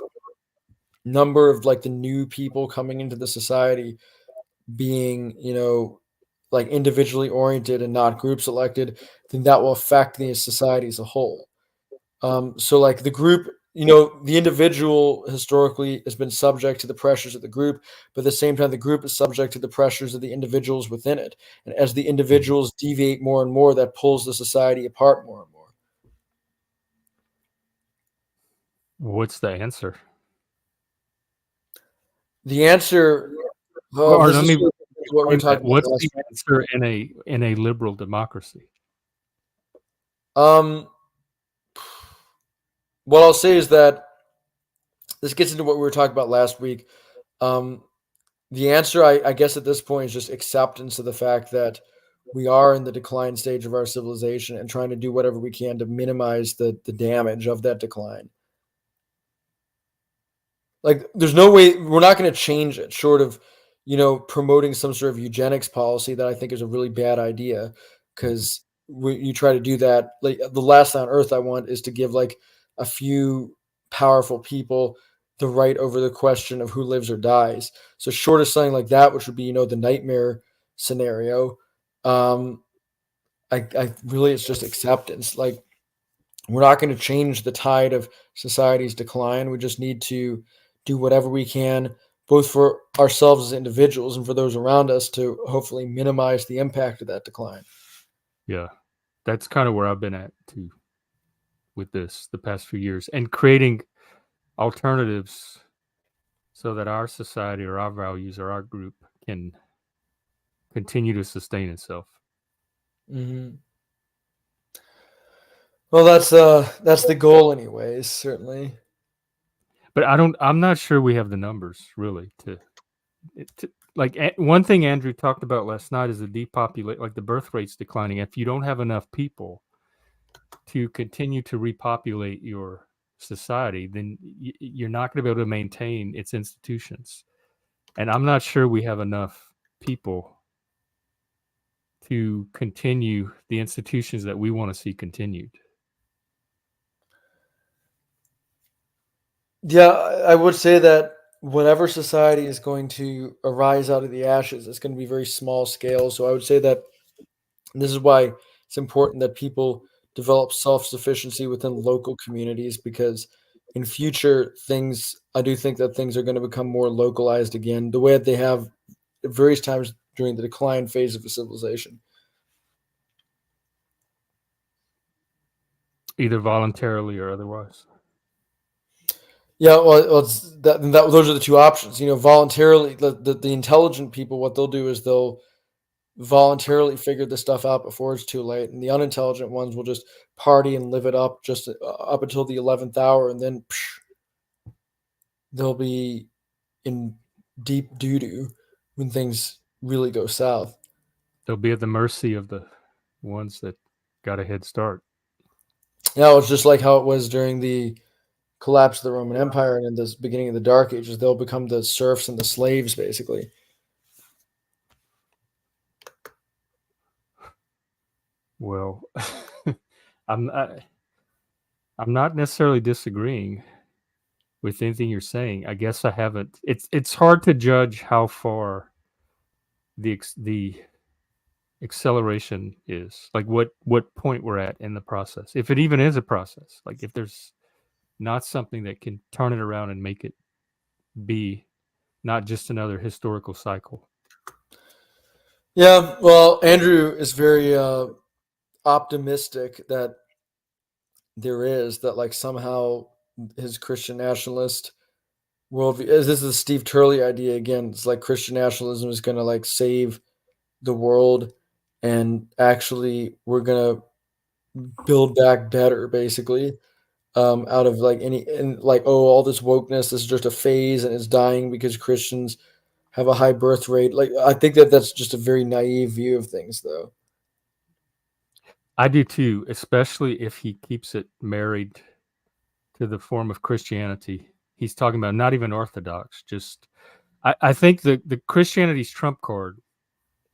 number of like the new people coming into the society being, like individually oriented and not group selected, then that will affect the society as a whole. So like the group, the individual historically has been subject to the pressures of the group, but at the same time, the group is subject to the pressures of the individuals within it. And as the individuals deviate more and more, that pulls the society apart more and more. What's the answer? The answer, Or this let is me what we were reframe that. talking about What's last the week. answer in a liberal democracy? Um, what I'll say is that this gets into what we were talking about last week. Um, The answer, I guess, at this point is just acceptance of the fact that we are in the decline stage of our civilization and trying to do whatever we can to minimize the damage of that decline. Like, there's no way we're not going to change it short of, promoting some sort of eugenics policy that I think is a really bad idea. Because you try to do that, like the last on earth I want is to give like a few powerful people the right over the question of who lives or dies. So short of something like that, which would be, the nightmare scenario, I really it's just acceptance. Like we're not going to change the tide of society's decline. We just need to do whatever we can, both for ourselves as individuals and for those around us, to hopefully minimize the impact of that decline. Yeah, that's kind of where I've been at too with this the past few years, and creating alternatives so that our society or our values or our group can continue to sustain itself. Mm-hmm. Well, that's the goal, anyways. Certainly. But I'm not sure we have the numbers really to like one thing Andrew talked about last night is the depopulate, like the birth rate's declining. If you don't have enough people to continue to repopulate your society, then you're not going to be able to maintain its institutions. And I'm not sure we have enough people to continue the institutions that we want to see continued. Yeah, I would say that whenever society is going to arise out of the ashes, it's going to be very small scale. So I would say that this is why it's important that people develop self-sufficiency within local communities, because in future things, I do think that things are going to become more localized again, the way that they have at various times during the decline phase of a civilization. either voluntarily or otherwise. Yeah, well it's those are the two options. Voluntarily, the intelligent people, what they'll do is they'll voluntarily figure this stuff out before it's too late, and the unintelligent ones will just party and live it up just up until the 11th hour, and then they'll be in deep doo doo when things really go south. They'll be at the mercy of the ones that got a head start. Yeah, it's just like how it was during the collapse of the Roman Empire and in the beginning of the Dark Ages. They'll become the serfs and the slaves, basically. Well, I'm I'm not necessarily disagreeing with anything you're saying. I guess I haven't. It's hard to judge how far the acceleration is, like what point we're at in the process, if it even is a process. Like if there's not something that can turn it around and make it be not just another historical cycle. Yeah, well, Andrew is very optimistic that there is that, like, somehow his Christian nationalist worldview. This is the Steve Turley idea again. It's like Christian nationalism is going to like save the world, and actually we're going to build back better, basically, out of like any, and like, oh, all this wokeness, this is just a phase and it's dying because Christians have a high birth rate. Like, I think that that's just a very naive view of things, though. I do too, especially if he keeps it married to the form of Christianity. He's talking about not even Orthodox, just I think the Christianity's trump card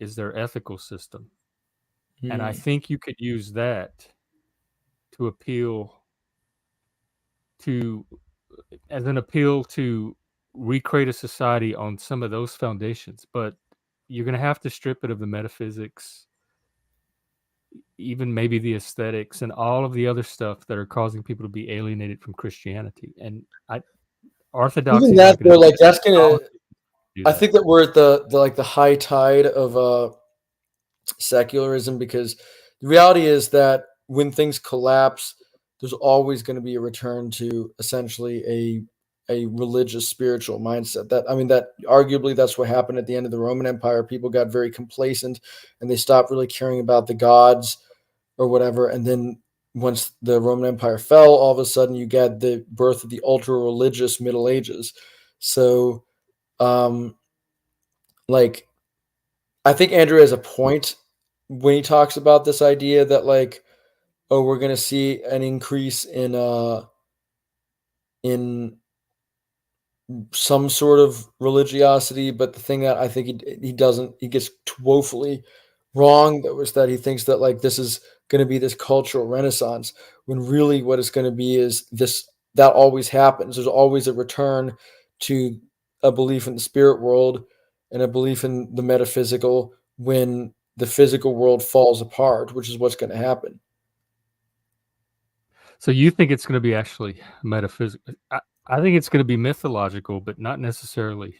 is their ethical system. And I think you could use that to appeal to as an appeal to recreate a society on some of those foundations. But you're going to have to strip it of the metaphysics, even maybe the aesthetics and all of the other stuff that are causing people to be alienated from Christianity. And orthodoxy Even is not that, going though, to like, that's gonna. do I that. think that we're at the like the high tide of secularism, because the reality is that when things collapse, there's always going to be a return to essentially a religious spiritual mindset. That, I mean, that arguably that's what happened at the end of the Roman Empire. People got very complacent and they stopped really caring about the gods or whatever. And then once the Roman Empire fell, all of a sudden you get the birth of the ultra religious Middle Ages. So, um, like, I think Andrew has a point when he talks about this idea that, like, oh, we're going to see an increase in some sort of religiosity. But the thing that I think he gets woefully wrong, though, is that he thinks that, like, this is going to be this cultural renaissance, when really what it's going to be is this, that always happens. There's always a return to a belief in the spirit world and a belief in the metaphysical when the physical world falls apart, which is what's going to happen. So you think it's going to be actually metaphysical? I think it's going to be mythological, but not necessarily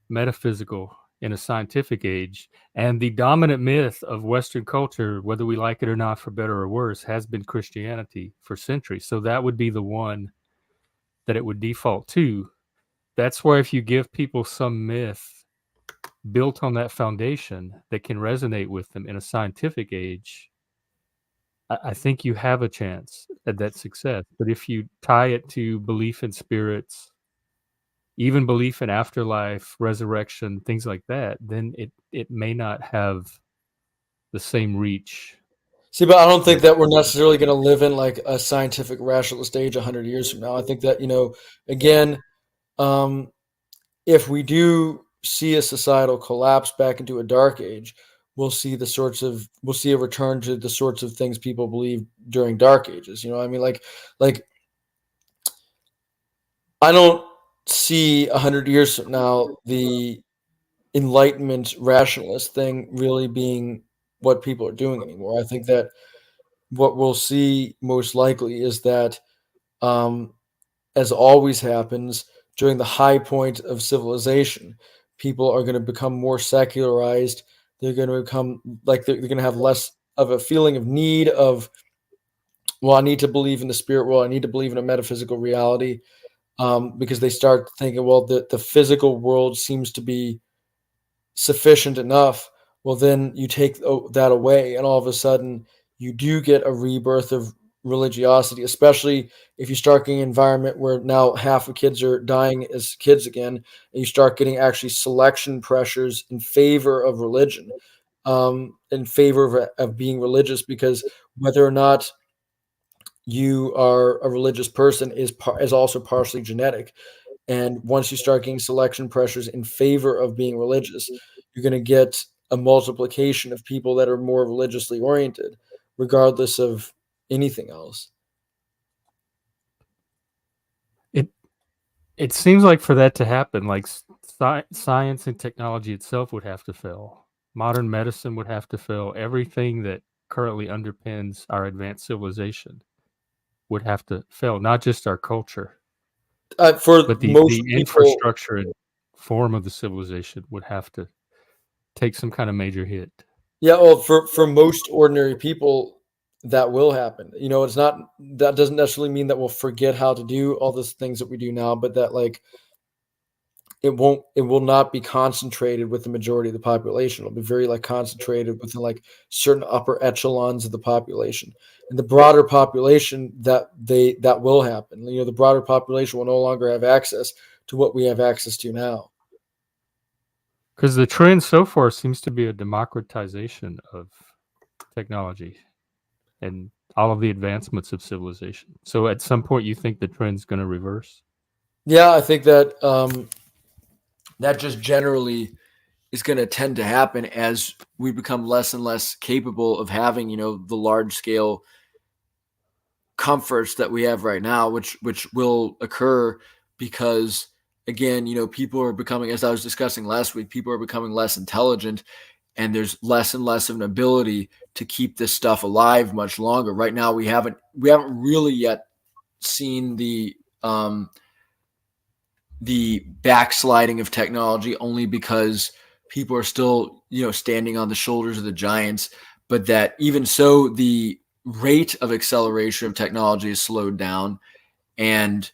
metaphysical in a scientific age. And the dominant myth of Western culture, whether we like it or not, for better or worse, has been Christianity for centuries. So that would be the one that it would default to. That's where if you give people some myth built on that foundation that can resonate with them in a scientific age, I think you have a chance at that success. But if you tie it to belief in spirits, even belief in afterlife, resurrection, things like that, then it may not have the same reach. See, but I don't think That that we're necessarily going to live in like a scientific rationalist age 100 years from now. I think that, again, um, if we do see a societal collapse back into a dark age, we'll see a return to the sorts of things people believe during dark ages. You know what I mean? Like I don't see 100 years from now the Enlightenment rationalist thing really being what people are doing anymore. I think that what we'll see most likely is that, um, as always happens during the high point of civilization, people are going to become more secularized. They're going to become like they're going to have less of a feeling of need of, well, I need to believe in the spirit world. I need to believe in a metaphysical reality, because they start thinking, well, the physical world seems to be sufficient enough. Well, then you take that away, and all of a sudden you do get a rebirth of religiosity, especially if you start getting an environment where now half of kids are dying as kids again, and you start getting actually selection pressures in favor of religion, in favor of being religious, because whether or not you are a religious person is also partially genetic. And once you start getting selection pressures in favor of being religious, you're going to get a multiplication of people that are more religiously oriented, regardless of anything else. It it seems like for that to happen, like science and technology itself would have to fail. Modern medicine would have to fail. Everything that currently underpins our advanced civilization would have to fail. Not just our culture, For but most the people, infrastructure and form of the civilization would have to take some kind of major hit. yeah, well, for most ordinary people, that will happen. It's not that doesn't necessarily mean that we'll forget how to do all these things that we do now, but that like it will not be concentrated with the majority of the population. It'll be very like concentrated within like certain upper echelons of the population. And the broader population, that will happen. The broader population will no longer have access to what we have access to now. Because the trend so far seems to be a democratization of technology and all of the advancements of civilization. So at some point, you think the trend's going to reverse? Yeah, I think that that just generally is going to tend to happen as we become less and less capable of having, the large scale comforts that we have right now, which will occur because, again, people are becoming, as I was discussing last week, people are becoming less intelligent, and there's less and less of an ability to keep this stuff alive much longer. Right now, we haven't really yet seen the backsliding of technology, only because people are still, standing on the shoulders of the giants. But that even so, the rate of acceleration of technology is slowed down, and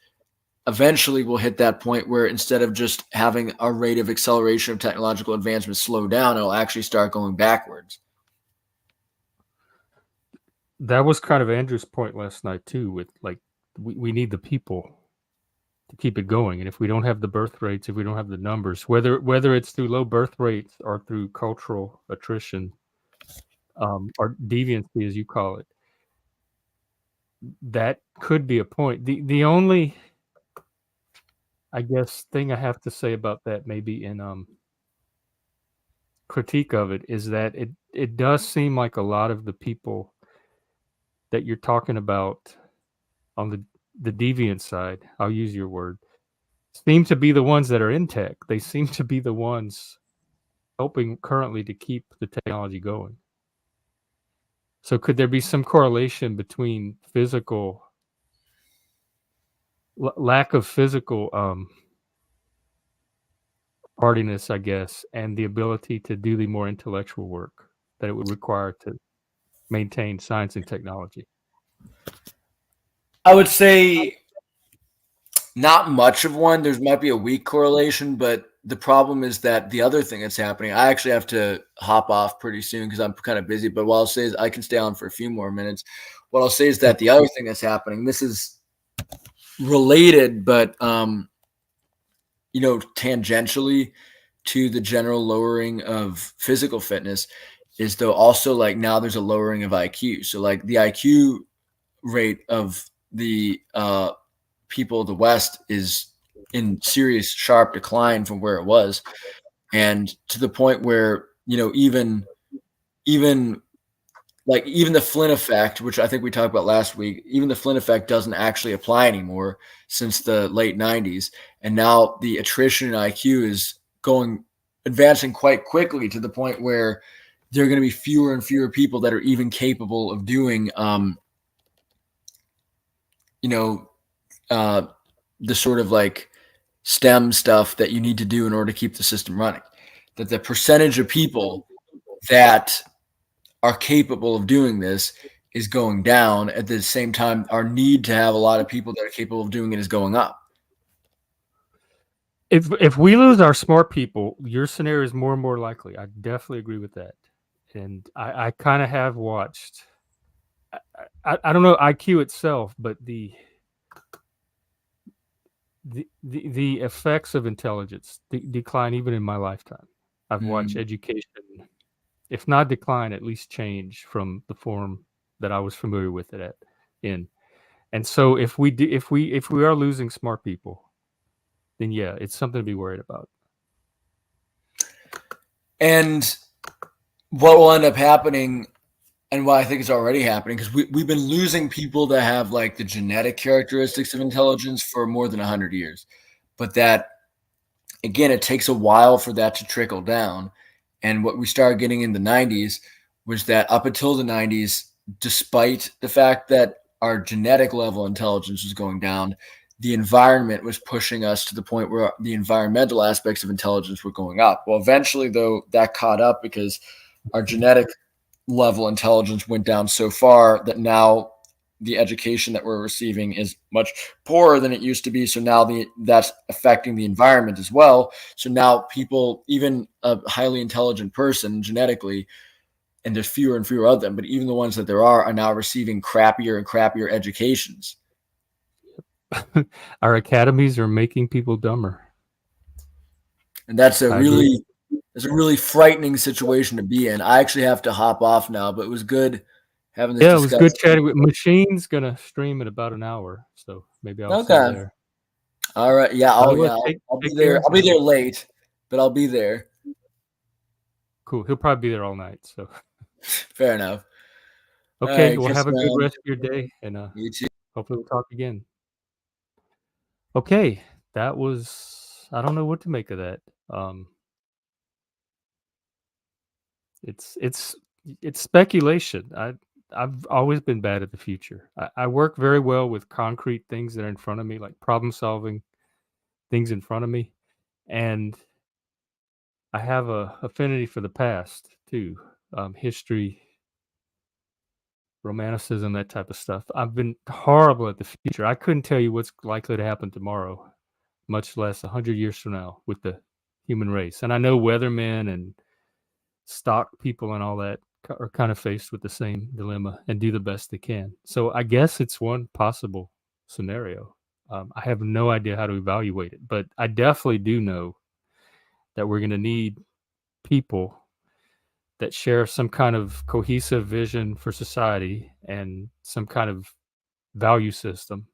eventually we'll hit that point where instead of just having a rate of acceleration of technological advancement slow down, it'll actually start going backwards. That was kind of Andrew's point last night too, with like we need the people to keep it going. And if we don't have the birth rates, if we don't have the numbers, whether it's through low birth rates or through cultural attrition, or deviancy as you call it, that could be a point. The only, I guess, thing I have to say about that, maybe in critique of it, is that it does seem like a lot of the people that you're talking about on the deviant side, I'll use your word, seem to be the ones that are in tech. They seem to be the ones helping currently to keep the technology going. So could there be some correlation between physical lack of physical hardiness, I guess, and the ability to do the more intellectual work that it would require to maintain science and technology? I would say not much of one. There might be a weak correlation, but the problem is that the other thing that's happening, I actually have to hop off pretty soon because I'm kind of busy. But what I'll say is I can stay on for a few more minutes. What I'll say is that the other thing that's happening, this is related, but tangentially to the general lowering of physical fitness, is though also like now there's a lowering of IQ. So like the IQ rate of the people of the West is in serious sharp decline from where it was, and to the point where even even the Flynn effect, which I think we talked about last week, even the Flynn effect doesn't actually apply anymore since the late 90s. And now the attrition in IQ is advancing quite quickly to the point where there are going to be fewer and fewer people that are even capable of doing, the sort of like STEM stuff that you need to do in order to keep the system running. That the percentage of people that are capable of doing this is going down. At the same time, our need to have a lot of people that are capable of doing it is going up. If we lose our smart people, your scenario is more and more likely. I definitely agree with that. And I kind of have watched. I don't know IQ itself, but the effects of intelligence decline even in my lifetime. I've watched education, if not decline, at least change from the form that I was familiar with it in. And so if we are losing smart people, then yeah, it's something to be worried about. And what will end up happening, and what I think is already happening, because we've been losing people that have like the genetic characteristics of intelligence for more than 100 years. But that, again, it takes a while for that to trickle down. And what we started getting in the 90s was that up until the 90s, despite the fact that our genetic level intelligence was going down, the environment was pushing us to the point where the environmental aspects of intelligence were going up. Well, eventually, though, that caught up because our genetic level intelligence went down so far that now the education that we're receiving is much poorer than it used to be. So now that's affecting the environment as well. So now people, even a highly intelligent person genetically, and there's fewer and fewer of them, but even the ones that there are now receiving crappier and crappier educations. Our academies are making people dumber. And that's a really frightening situation to be in. I actually have to hop off now, but it was good having this discussion. It was good chatting with Machine's gonna stream in about an hour, so maybe I'll see you there. All right. Yeah. I'll be there. I'll be there late, but I'll be there. Cool. He'll probably be there all night. So fair enough. Okay. Right, well, have a good rest of your day, and you too. Hopefully we'll talk again. Okay, that was. I don't know what to make of that. It's speculation. I've always been bad at the future. I work very well with concrete things that are in front of me, like problem solving things in front of me, and I have a affinity for the past too, history, romanticism, that type of stuff. I've been horrible at the future. I couldn't tell you what's likely to happen tomorrow, much less 100 years from now with the human race. And I know weathermen and stock people and all that are kind of faced with the same dilemma and do the best they can. So I guess it's one possible scenario. I have no idea how to evaluate it, but I definitely do know that we're going to need people that share some kind of cohesive vision for society and some kind of value system.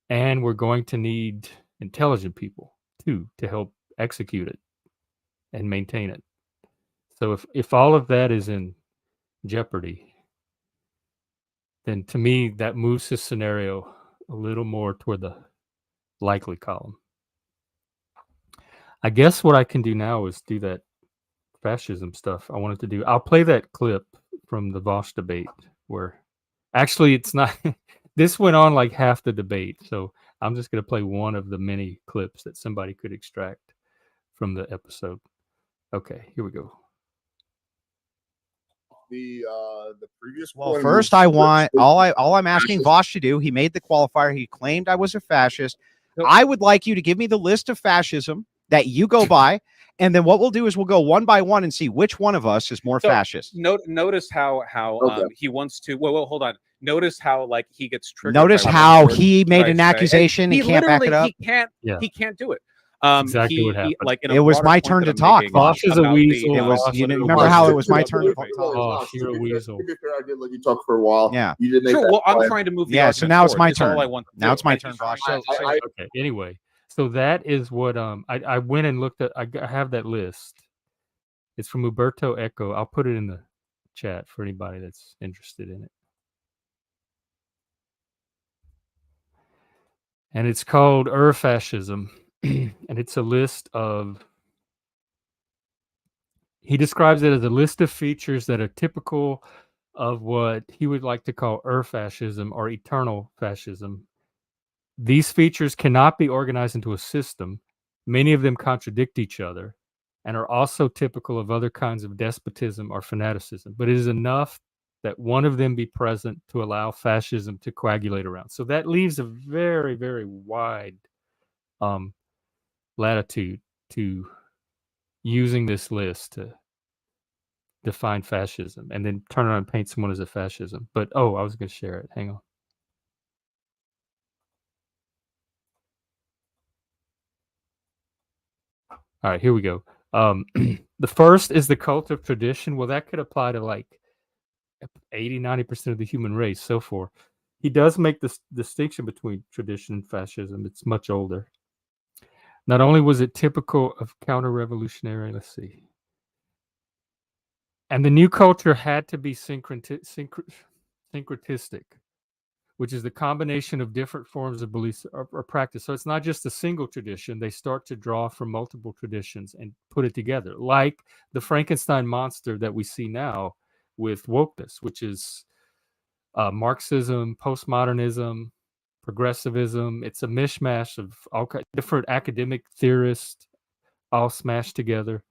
And we're going to need intelligent people too to help execute it and maintain it. So if all of that is in jeopardy, then to me that moves this scenario a little more toward the likely column. I guess what I can do now is do that fascism stuff I wanted to do. I'll play that clip from the Vosh debate where actually it's not this went on like half the debate, so I'm just going to play one of the many clips that somebody could extract from the episode. Okay, here we go. The previous well, first I want all I'm asking Vosh to do. He made the qualifier. He claimed I was a fascist. Nope. I would like you to give me the list of fascism that you go by, and then what we'll do is we'll go one by one and see which one of us is more fascist. Notice how he wants to. Well, hold on. Notice how like he gets triggered. Notice how he made an accusation. He can't back it up. He can't do it. Exactly what happened. It was my turn to talk. Vosh is a weasel. It was. You remember how it was my turn to talk? Vosh, you're a weasel. To be fair, I did let you talk for a while. Yeah. You did make sure. That well, I'm trying to move. Yeah. So now it's my turn. Now it's my turn, Vosh. Okay. Anyway, so that is what I went and looked at. I have that list. It's from Umberto Eco. I'll put it in the chat for anybody that's interested in it. And it's called Fascism, and it's a list of He describes it as a list of features that are typical of what he would like to call fascism or eternal fascism. These features cannot be organized into a system. Many of them contradict each other and are also typical of other kinds of despotism or fanaticism. But it is enough that one of them be present to allow fascism to coagulate around. So that leaves a very, very wide latitude to using this list to define fascism and then turn around and paint someone as a fascism. But I was going to share it. Hang on. All right, here we go. The first is the cult of tradition. Well, that could apply to like 80-90% of the human race. So forth. He does make this distinction between tradition and fascism. It's much older. Not only was it typical of counter-revolutionary, let's see, and the new culture had to be syncretistic, which is the combination of different forms of beliefs or practice. So it's not just a single tradition. They start to draw from multiple traditions and put it together, like the Frankenstein monster that we see now with wokeness, which is Marxism, postmodernism, progressivism. It's a mishmash of all different academic theorists all smashed together.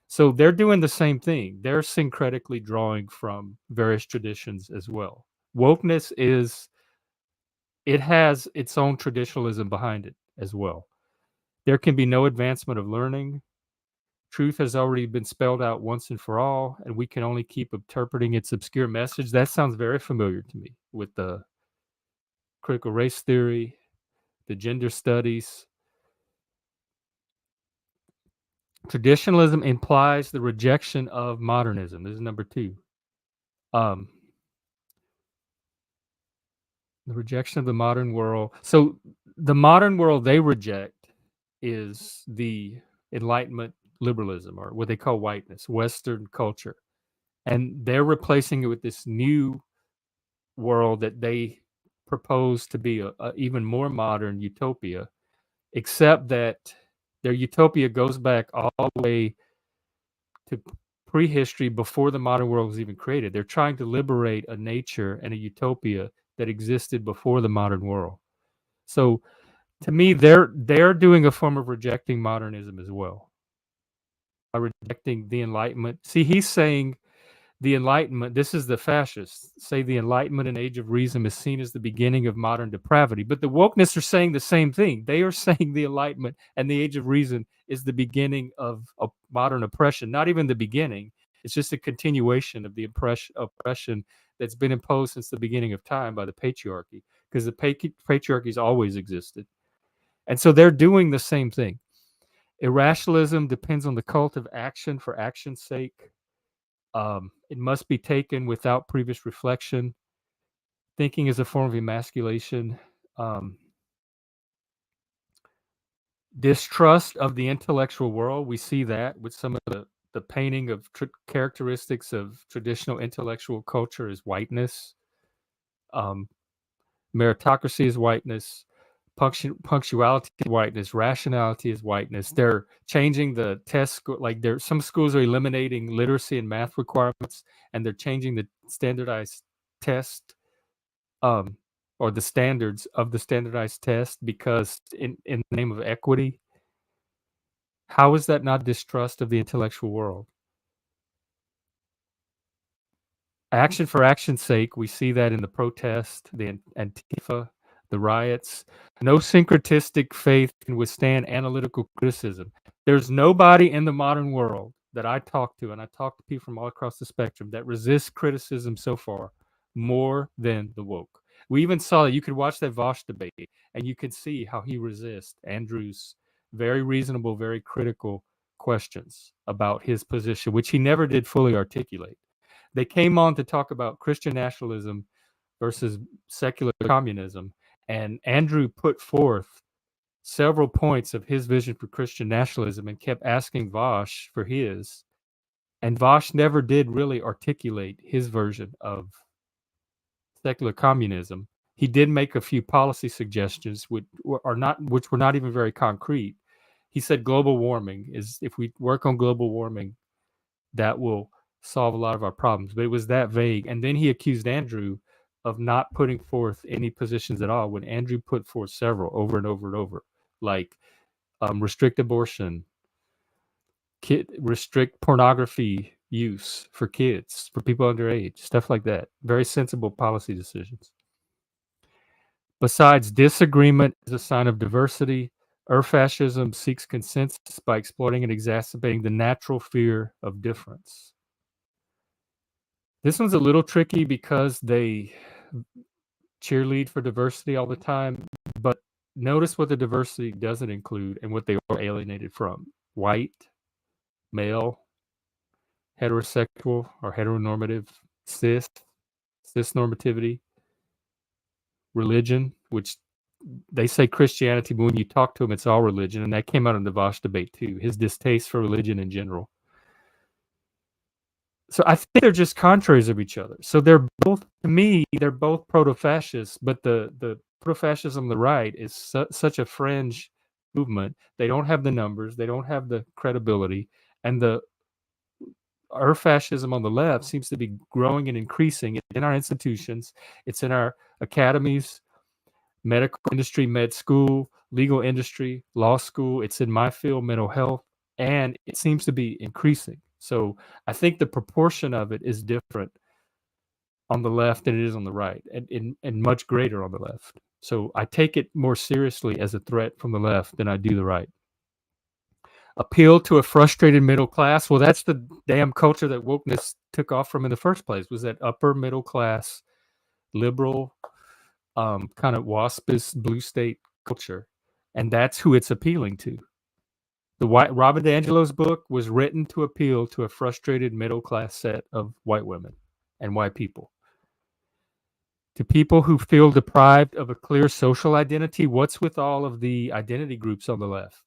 So they're doing the same thing. They're syncretically drawing from various traditions as well. Wokeness it has its own traditionalism behind it as well. There can be no advancement of learning. Truth has already been spelled out once and for all, and we can only keep interpreting its obscure message. That sounds very familiar to me with the critical race theory, the gender studies. Traditionalism implies the rejection of modernism. This is number 2. The rejection of the modern world. So the modern world they reject is the Enlightenment liberalism, or what they call whiteness, Western culture. And they're replacing it with this new world that they propose to be a even more modern utopia, except that their utopia goes back all the way to prehistory, before the modern world was even created. They're trying to liberate a nature and a utopia that existed before the modern world. So to me, they're doing a form of rejecting modernism as well, by rejecting the Enlightenment. See, he's saying the Enlightenment, this is the fascists, say the Enlightenment and Age of Reason is seen as the beginning of modern depravity. But the wokenists are saying the same thing. They are saying the Enlightenment and the Age of Reason is the beginning of modern oppression. Not even the beginning. It's just a continuation of the oppression that's been imposed since the beginning of time by the patriarchy, because the patriarchy's always existed. And so they're doing the same thing. Irrationalism depends on the cult of action for action's sake. It must be taken without previous reflection. Thinking is a form of emasculation. Distrust of the intellectual world. We see that with some of the painting of characteristics of traditional intellectual culture is whiteness. Meritocracy is whiteness. Punctuality is whiteness. Rationality is whiteness. They're changing the test. Like some schools are eliminating literacy and math requirements, and they're changing the standardized test, or the standards of the standardized test, because in the name of equity. How is that not distrust of the intellectual world? Action for action's sake, we see that in the protest, the Antifa, the riots. No syncretistic faith can withstand analytical criticism. There's nobody in the modern world that I talk to, and I talk to people from all across the spectrum, that resists criticism so far more than the woke. We even saw that. You could watch that Vosh debate, and you could see how he resists Andrew's very reasonable, very critical questions about his position, which he never did fully articulate. They came on to talk about Christian nationalism versus secular communism, and Andrew put forth several points of his vision for Christian nationalism and kept asking Vosh for his, and Vosh never did really articulate his version of secular communism. He did make a few policy suggestions which were not even very concrete. He said global warming is, if we work on global warming, that will solve a lot of our problems. But it was that vague. And then he accused Andrew of not putting forth any positions at all when Andrew put forth several over and over and over, like restrict abortion, restrict pornography use for kids, for people underage, stuff like that. Very sensible policy decisions. Besides, disagreement is a sign of diversity. Fascism seeks consensus by exploiting and exacerbating the natural fear of difference. This one's a little tricky because they cheerlead for diversity all the time, but notice what the diversity doesn't include and what they are alienated from. White, male, heterosexual or heteronormative, cis normativity, religion, which they say Christianity, but when you talk to him, it's all religion. And that came out in the Vosh debate too, his distaste for religion in general. So I think they're just contraries of each other. So they're both, to me, they're both proto-fascists, but the proto-fascism on the right is such a fringe movement. They don't have the numbers, they don't have the credibility, and our fascism on the left seems to be growing and increasing in our institutions. It's in our academies, medical industry, med school, legal industry, law school. It's in my field, mental health, and it seems to be increasing. So I think the proportion of it is different on the left than it is on the right, and much greater on the left. So I take it more seriously as a threat from the left than I do the right. Appeal to a frustrated middle class. Well, that's the damn culture that wokeness took off from in the first place, was that upper middle class, liberal, kind of waspish blue state culture. And that's who it's appealing to. Robin DiAngelo's book was written to appeal to a frustrated middle class set of white women and white people. To people who feel deprived of a clear social identity, what's with all of the identity groups on the left?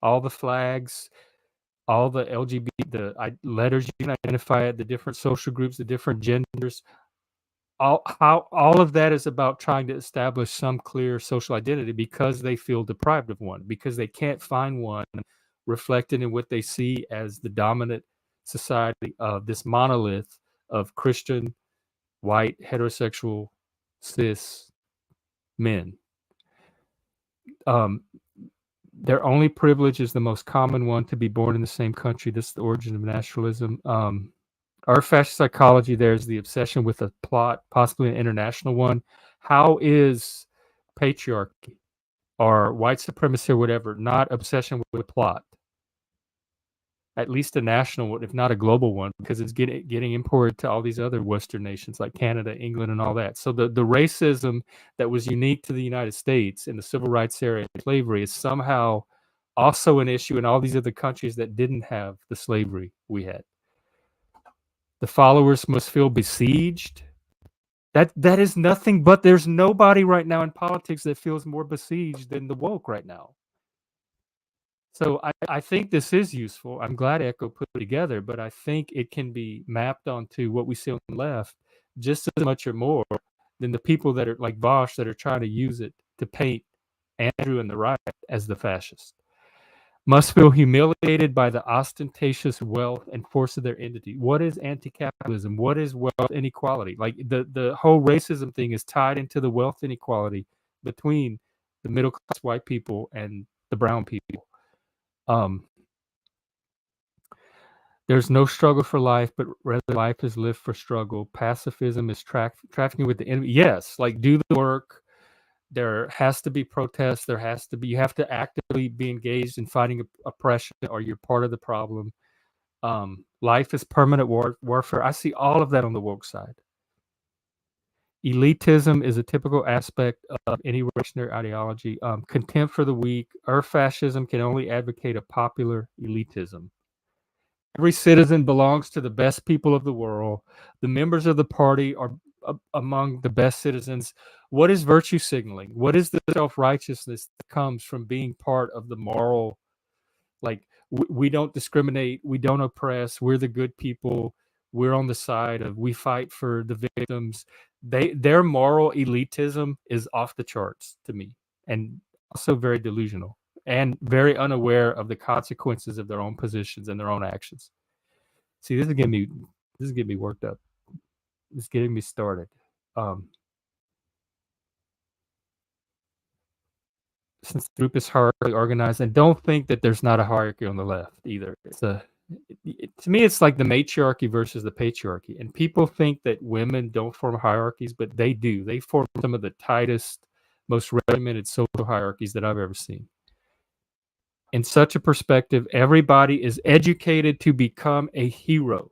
All the flags, all the LGBT, the letters you can identify it, the different social groups, the different genders. All of that is about trying to establish some clear social identity because they feel deprived of one, because they can't find one reflected in what they see as the dominant society of this monolith of Christian, white, heterosexual, cis men. Their only privilege is the most common one, to be born in the same country. This is the origin of nationalism. Our fascist psychology, there's the obsession with a plot, possibly an international one. How is patriarchy or white supremacy or whatever not obsession with a plot? At least a national one, if not a global one, because it's getting imported to all these other Western nations like Canada, England, and all that. So the racism that was unique to the United States in the civil rights era and slavery is somehow also an issue in all these other countries that didn't have the slavery we had. The followers must feel besieged. That is nothing but, there's nobody right now in politics that feels more besieged than the woke right now. So I think this is useful. I'm glad Echo put it together, but I think it can be mapped onto what we see on the left just as much or more than the people that are like Vosh that are trying to use it to paint Andrew and the right as the fascist. Must feel humiliated by the ostentatious wealth and force of their entity. What is anti-capitalism? What is wealth inequality? Like the whole racism thing is tied into the wealth inequality between the middle class white people and the brown people. There's no struggle for life, but rather life is lived for struggle. Pacifism is trafficking with the enemy. Yes, like do the work. There has to be protests. You have to actively be engaged in fighting oppression, or you're part of the problem. Life is permanent warfare. I see all of that on the woke side. Elitism is a typical aspect of any reactionary ideology. Contempt for the weak. Fascism can only advocate a popular elitism. Every citizen belongs to the best people of the world. The members of the party are among the best citizens. What is virtue signaling? What is the self-righteousness that comes from being part of the moral, like we don't discriminate, we don't oppress, we're the good people, we're on the side of, we fight for the victims. Their moral elitism is off the charts to me, and also very delusional and very unaware of the consequences of their own positions and their own actions. See, this is getting me worked up. It's getting me started. Since the group is hierarchically organized, and don't think that there's not a hierarchy on the left either. To me, it's like the matriarchy versus the patriarchy. And people think that women don't form hierarchies, but they do. They form some of the tightest, most regimented social hierarchies that I've ever seen. In such a perspective, everybody is educated to become a hero.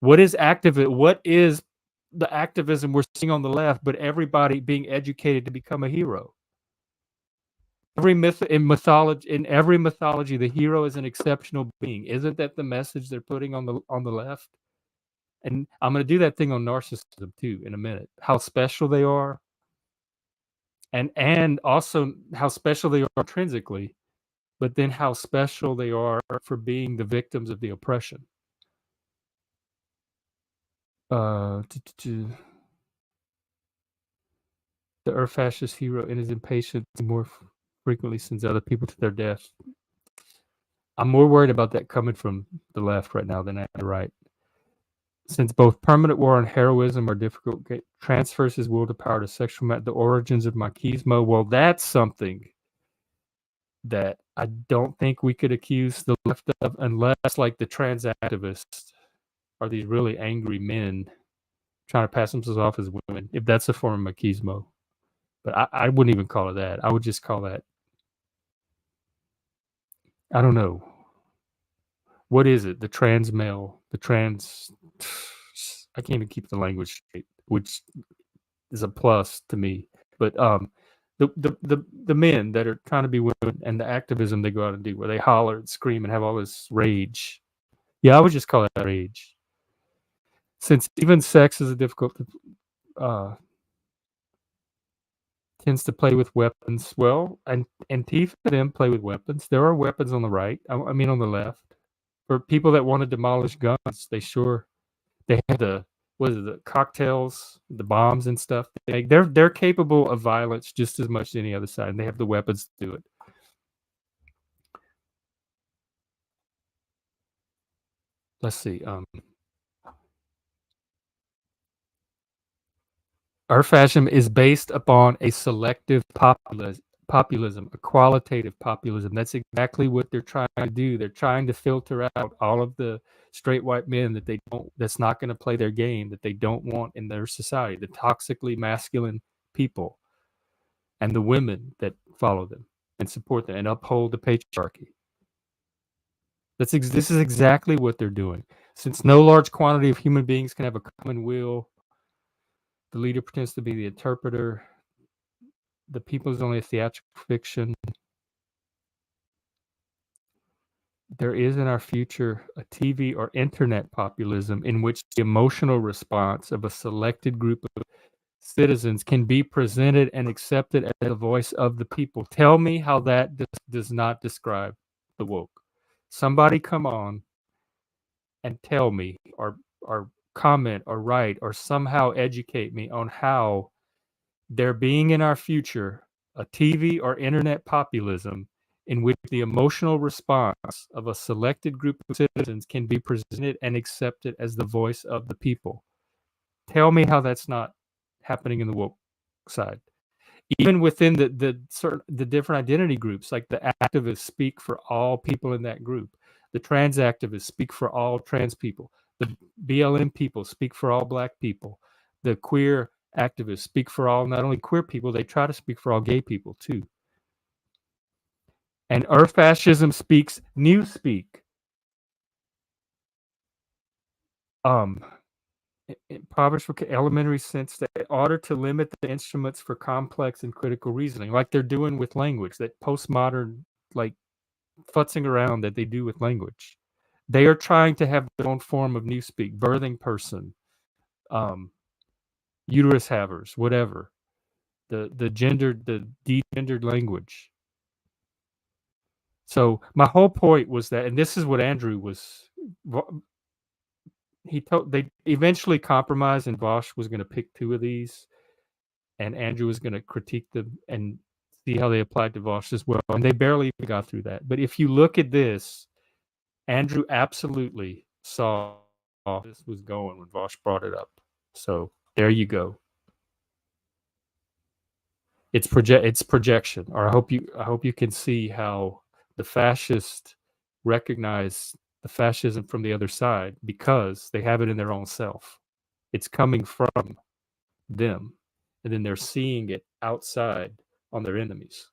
What is the activism we're seeing on the left, but everybody being educated to become a hero? In every mythology, the hero is an exceptional being. Isn't that the message they're putting on the left? And I'm going to do that thing on narcissism too in a minute. How special they are, and also how special they are intrinsically, but then how special they are for being the victims of the oppression. The Earth fascist hero in his impatience more frequently sends other people to their death. I'm more worried about that coming from the left right now than at the right. Since both permanent war and heroism are difficult, transfers his will to power to sexual the origins of machismo. Well, that's something that I don't think we could accuse the left of, unless like the trans activists are these really angry men trying to pass themselves off as women, if that's a form of machismo. But I wouldn't even call it that. I would just call that, I don't know. What is it? The trans male, I can't even keep the language straight, which is a plus to me. But the men that are trying to be women and the activism they go out and do, where they holler and scream and have all this rage. Yeah, I would just call that rage. Since even sex is a difficult, tends to play with weapons. Well, and Antifa them play with weapons. There are weapons on the right. I mean, on the left. For people that want to demolish guns, they have the cocktails, the bombs and stuff. They're capable of violence just as much as any other side, and they have the weapons to do it. Let's see. Our fascism is based upon a selective populism, a qualitative populism. That's exactly what they're trying to do. They're trying to filter out all of the straight white men that's not going to play their game, that they don't want in their society, the toxically masculine people, and the women that follow them and support them and uphold the patriarchy. This is exactly what they're doing. Since no large quantity of human beings can have a common will, the leader pretends to be the interpreter. The people is only a theatrical fiction. There is in our future a TV or internet populism in which the emotional response of a selected group of citizens can be presented and accepted as the voice of the people. Tell me how that does not describe the woke. Somebody come on and tell me or comment or write or somehow educate me on how there being in our future a TV or internet populism in which the emotional response of a selected group of citizens can be presented and accepted as the voice of the people. Tell me how that's not happening in the woke side. Even within the different identity groups, like the activists speak for all people in that group. The trans activists speak for all trans people. The BLM people speak for all black people. The queer activists speak for all, not only queer people, they try to speak for all gay people too. And Earth fascism speaks newspeak. Impoverished for elementary sense that in order to limit the instruments for complex and critical reasoning, like they're doing with language, that postmodern, like futzing around that they do with language. They are trying to have their own form of newspeak, birthing person, uterus havers, whatever. The degendered language. So my whole point was that, and this is what Andrew was. They eventually compromised, and Vosh was going to pick two of these, and Andrew was going to critique them and see how they applied to Vosh as well. And they barely even got through that. But if you look at this, Andrew absolutely saw this was going when Vosh brought it up. So there you go. It's projection. Or I hope you can see how the fascists recognize the fascism from the other side because they have it in their own self. It's coming from them, and then they're seeing it outside on their enemies.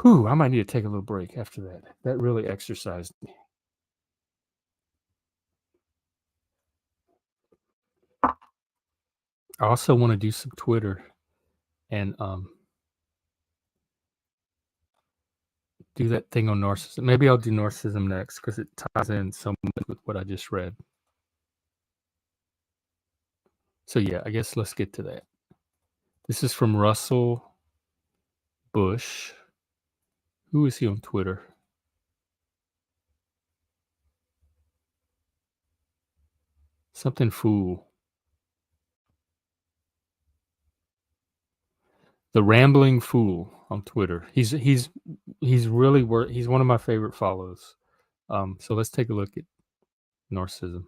Whew, I might need to take a little break after that. That really exercised me. I also want to do some Twitter and do that thing on narcissism. Maybe I'll do narcissism next because it ties in so much with what I just read. So yeah, I guess let's get to that. This is from Russell Bush. Who is he on Twitter? Something fool. The Rambling Fool on Twitter. He's really he's one of my favorite follows. So let's take a look at narcissism.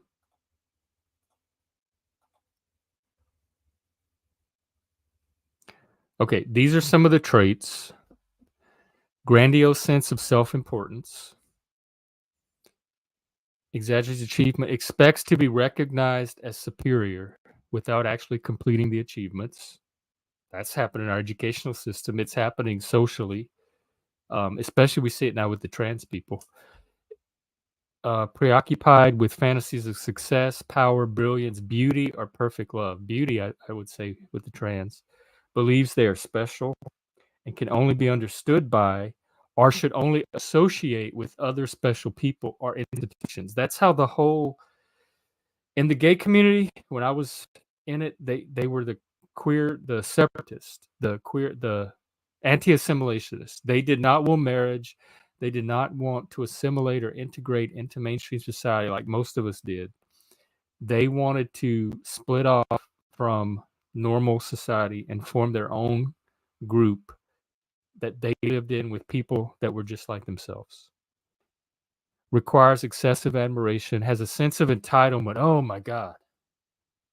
Okay, these are some of the traits. Grandiose sense of self-importance. Exaggerates achievement. Expects to be recognized as superior without actually completing the achievements. That's happening in our educational system. It's happening socially. Especially we see it now with the trans people. Preoccupied with fantasies of success, power, brilliance, beauty, or perfect love. Beauty, I would say, with the trans. Believes they are special and can only be understood by or should only associate with other special people or institutions. That's how the whole, in the gay community, when I was in it, they were the queer, the separatists, the queer, the anti-assimilationists. They did not want marriage. They did not want to assimilate or integrate into mainstream society like most of us did. They wanted to split off from normal society and form their own group that they lived in with people that were just like themselves. Requires excessive admiration, has a sense of entitlement. Oh my God.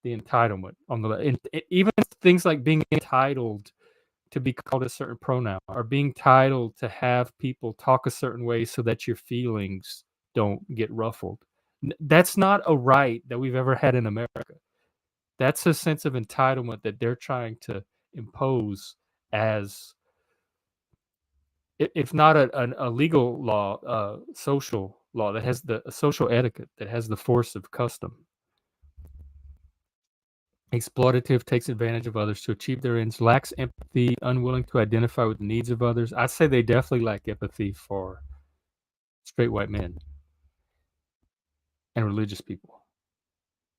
The entitlement on the left. Even things like being entitled to be called a certain pronoun or being entitled to have people talk a certain way so that your feelings don't get ruffled. That's not a right that we've ever had in America. That's a sense of entitlement that they're trying to impose as, if not a legal law, social law that has the social etiquette that has the force of custom. Exploitative, takes advantage of others to achieve their ends, lacks empathy, unwilling to identify with the needs of others. I'd say they definitely lack empathy for straight white men and religious people.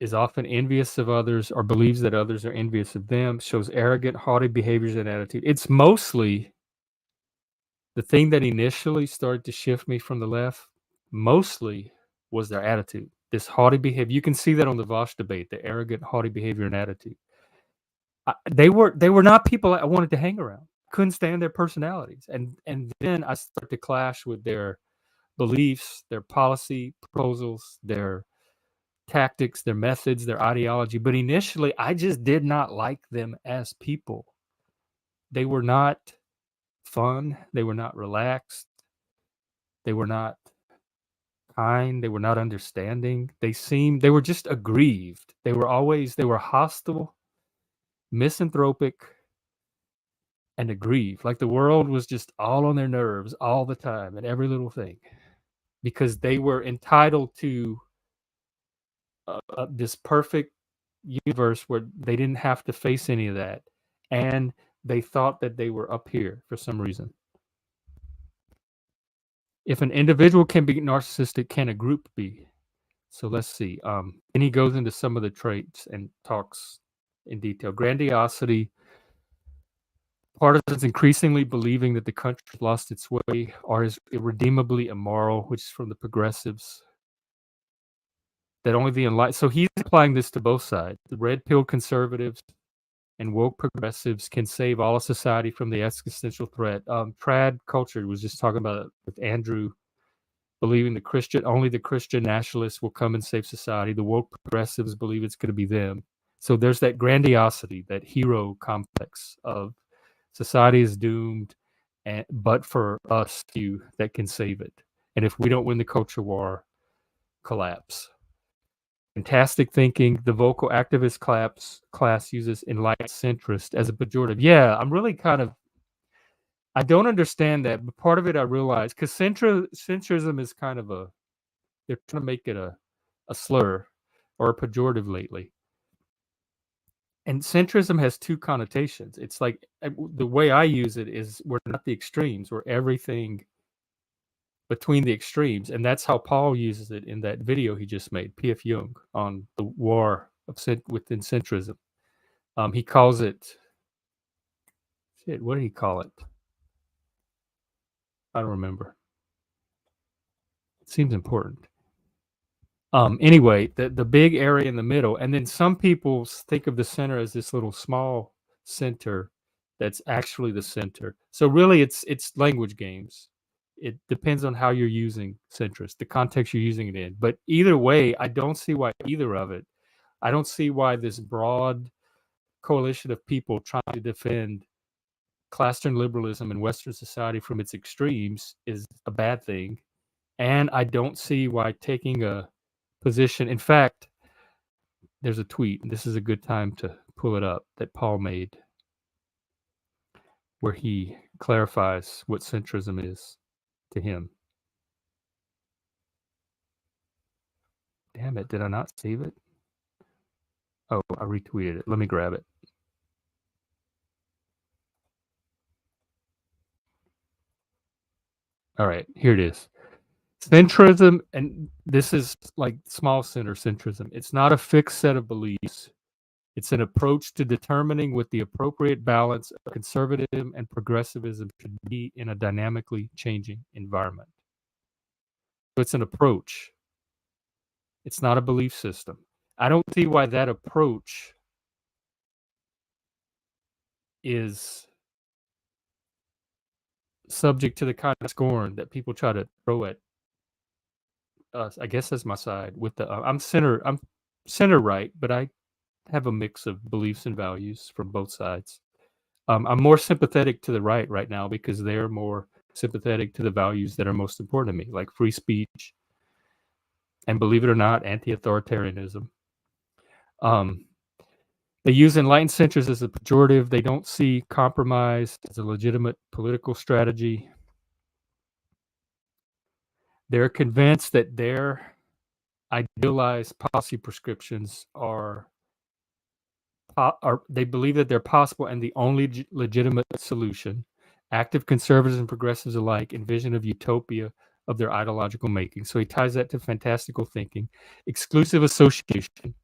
Is often envious of others or believes that others are envious of them, shows arrogant, haughty behaviors and attitude. It's mostly the thing that initially started to shift me from the left, mostly was their attitude. This haughty behavior. You can see that on the Vosh debate, the arrogant, haughty behavior and attitude. They were not people I wanted to hang around. Couldn't stand their personalities. And then I started to clash with their beliefs, their policy proposals, their tactics, their methods, their ideology. But initially, I just did not like them as people. They were not fun. They were not relaxed. They were not kind. They were not understanding. They were just aggrieved. They were hostile, misanthropic, and aggrieved. Like the world was just all on their nerves all the time and every little thing because they were entitled to this perfect universe where they didn't have to face any of that. And they thought that they were up here for some reason. If an individual can be narcissistic, can a group be? So let's see. And he goes into some of the traits and talks in detail. Grandiosity, partisans increasingly believing that the country lost its way or is irredeemably immoral, which is from the progressives. That only the enlightened. So he's applying this to both sides. The red pill conservatives and woke progressives can save all of society from the existential threat. Trad culture was just talking about it with Andrew believing only the Christian nationalists will come and save society. The woke progressives believe it's going to be them. So there's that grandiosity, that hero complex of society is doomed, but for us that can save it. And if we don't win the culture war, collapse. Fantastic thinking. The vocal activist class uses enlightened centrist as a pejorative. Yeah, I'm really I don't understand that, but part of it I realize, because centrism is kind of they're trying to make it a slur or a pejorative lately. And centrism has two connotations. It's like, the way I use it is, we're not the extremes, we're everything between the extremes. And that's how Paul uses it in that video he just made, P.F. Jung, on the war within centrism. He calls it, what did he call it? I don't remember. It seems important. Anyway, the big area in the middle, and then some people think of the center as this little small center that's actually the center. So really, it's language games. It depends on how you're using centrist, the context you're using it in. But either way, I don't see why either of it. I don't see why this broad coalition of people trying to defend Classroom liberalism in Western society from its extremes is a bad thing. And I don't see why taking a position. In fact, there's a tweet, and this is a good time to pull it up, that Paul made, where he clarifies what centrism is to him. Damn it, did I not save it? Oh, I retweeted it. Let me grab it. All right, here it is. Centrism, and this is like small center centrism. It's not a fixed set of beliefs. It's an approach to determining what the appropriate balance of conservatism and progressivism should be in a dynamically changing environment. So it's an approach. It's not a belief system. I don't see why that approach is subject to the kind of scorn that people try to throw at us. I guess that's my side with I'm center right, but I have a mix of beliefs and values from both sides. I'm more sympathetic to the right now because they're more sympathetic to the values that are most important to me, like free speech and, believe it or not, anti-authoritarianism. They use enlightened centrists as a pejorative. They don't see compromise as a legitimate political strategy. They're convinced that their idealized policy prescriptions they believe that they're possible and the only legitimate solution. Active conservatives and progressives alike envision of utopia of their ideological making. So he ties that to fantastical thinking. Exclusive association.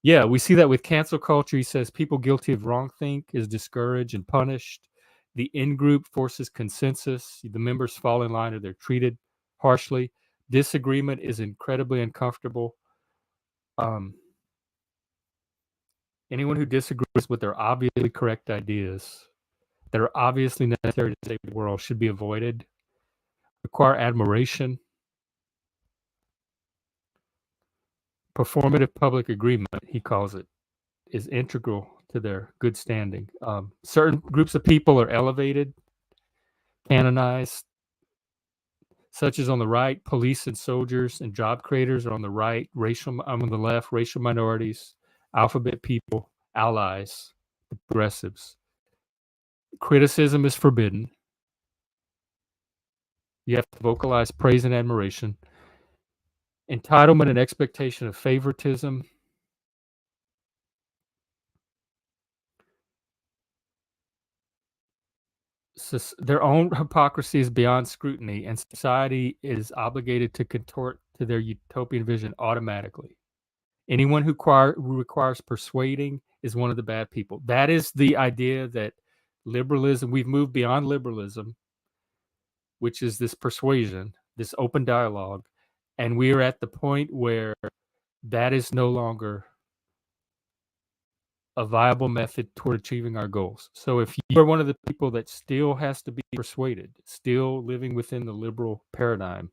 Yeah, we see that with cancel culture. He says people guilty of wrongthink is discouraged and punished. The in-group forces consensus. The members fall in line or they're treated harshly. Disagreement is incredibly uncomfortable. Anyone who disagrees with their obviously correct ideas that are obviously necessary to save the world should be avoided. Require admiration. Performative public agreement, he calls it, is integral to their good standing. Certain groups of people are elevated, canonized, such as on the right, police and soldiers and job creators are on the right, on the left, racial minorities, alphabet people, allies, progressives. Criticism is forbidden. You have to vocalize praise and admiration. Entitlement and expectation of favoritism. Their own hypocrisy is beyond scrutiny, and society is obligated to contort to their utopian vision automatically. Anyone who requires persuading is one of the bad people. That is the idea that liberalism, we've moved beyond liberalism, which is this persuasion, this open dialogue, and we are at the point where that is no longer a viable method toward achieving our goals. So if you are one of the people that still has to be persuaded, still living within the liberal paradigm,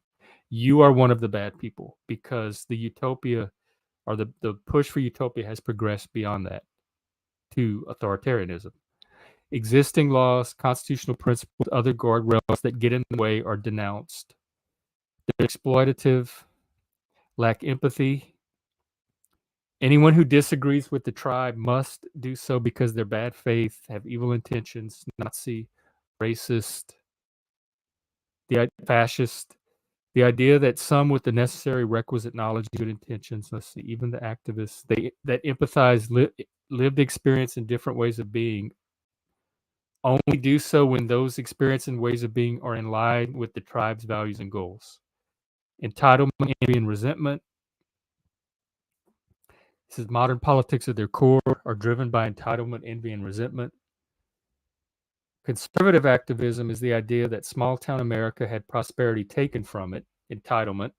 you are one of the bad people because the utopia or the push for utopia has progressed beyond that to authoritarianism. Existing laws, constitutional principles, other guardrails that get in the way are denounced. They're exploitative, lack empathy. Anyone who disagrees with the tribe must do so because they're bad faith, have evil intentions, Nazi, racist, fascist. The idea that some with the necessary requisite knowledge, good intentions, let's see, even the activists, that empathize lived experience and different ways of being only do so when those experiences and ways of being are in line with the tribe's values and goals. Entitlement, envy, and resentment. This is modern politics at their core are driven by entitlement, envy, and resentment. Conservative activism is the idea that small town America had prosperity taken from it, entitlement,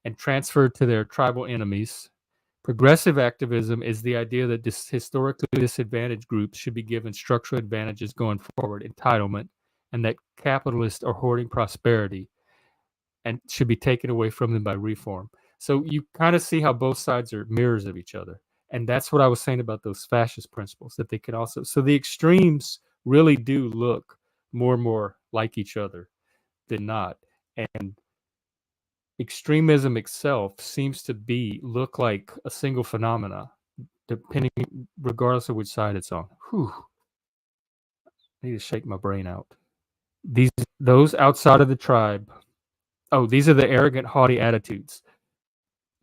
and transferred to their tribal enemies. Progressive activism is the idea that historically disadvantaged groups should be given structural advantages going forward, entitlement, and that capitalists are hoarding prosperity and should be taken away from them by reform. So you kind of see how both sides are mirrors of each other. And that's what I was saying about those fascist principles, that they can also, so the extremes really do look more and more like each other than not. And extremism itself seems to look like a single phenomena, depending, regardless of which side it's on. Whew. I need to shake my brain out. Those outside of the tribe. Oh, these are the arrogant, haughty attitudes.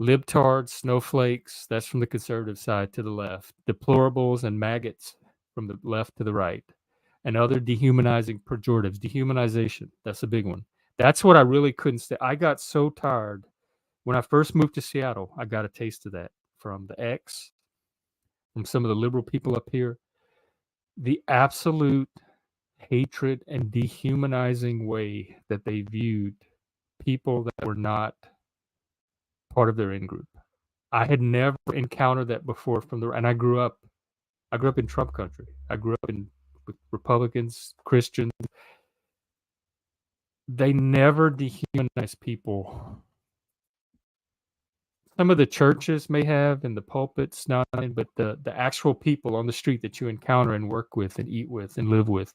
Libtards, snowflakes, that's from the conservative side to the left. Deplorables and maggots from the left to the right. And other dehumanizing pejoratives. Dehumanization, that's a big one. That's what I really couldn't stay. I got so tired. When I first moved to Seattle, I got a taste of that from the X, from some of the liberal people up here. The absolute hatred and dehumanizing way that they viewed people that were not part of their in-group. I had never encountered that before and I grew up in Trump country. I grew up with Republicans, Christians. They never dehumanize people. Some of the churches may have in the pulpits, but the actual people on the street that you encounter and work with and eat with and live with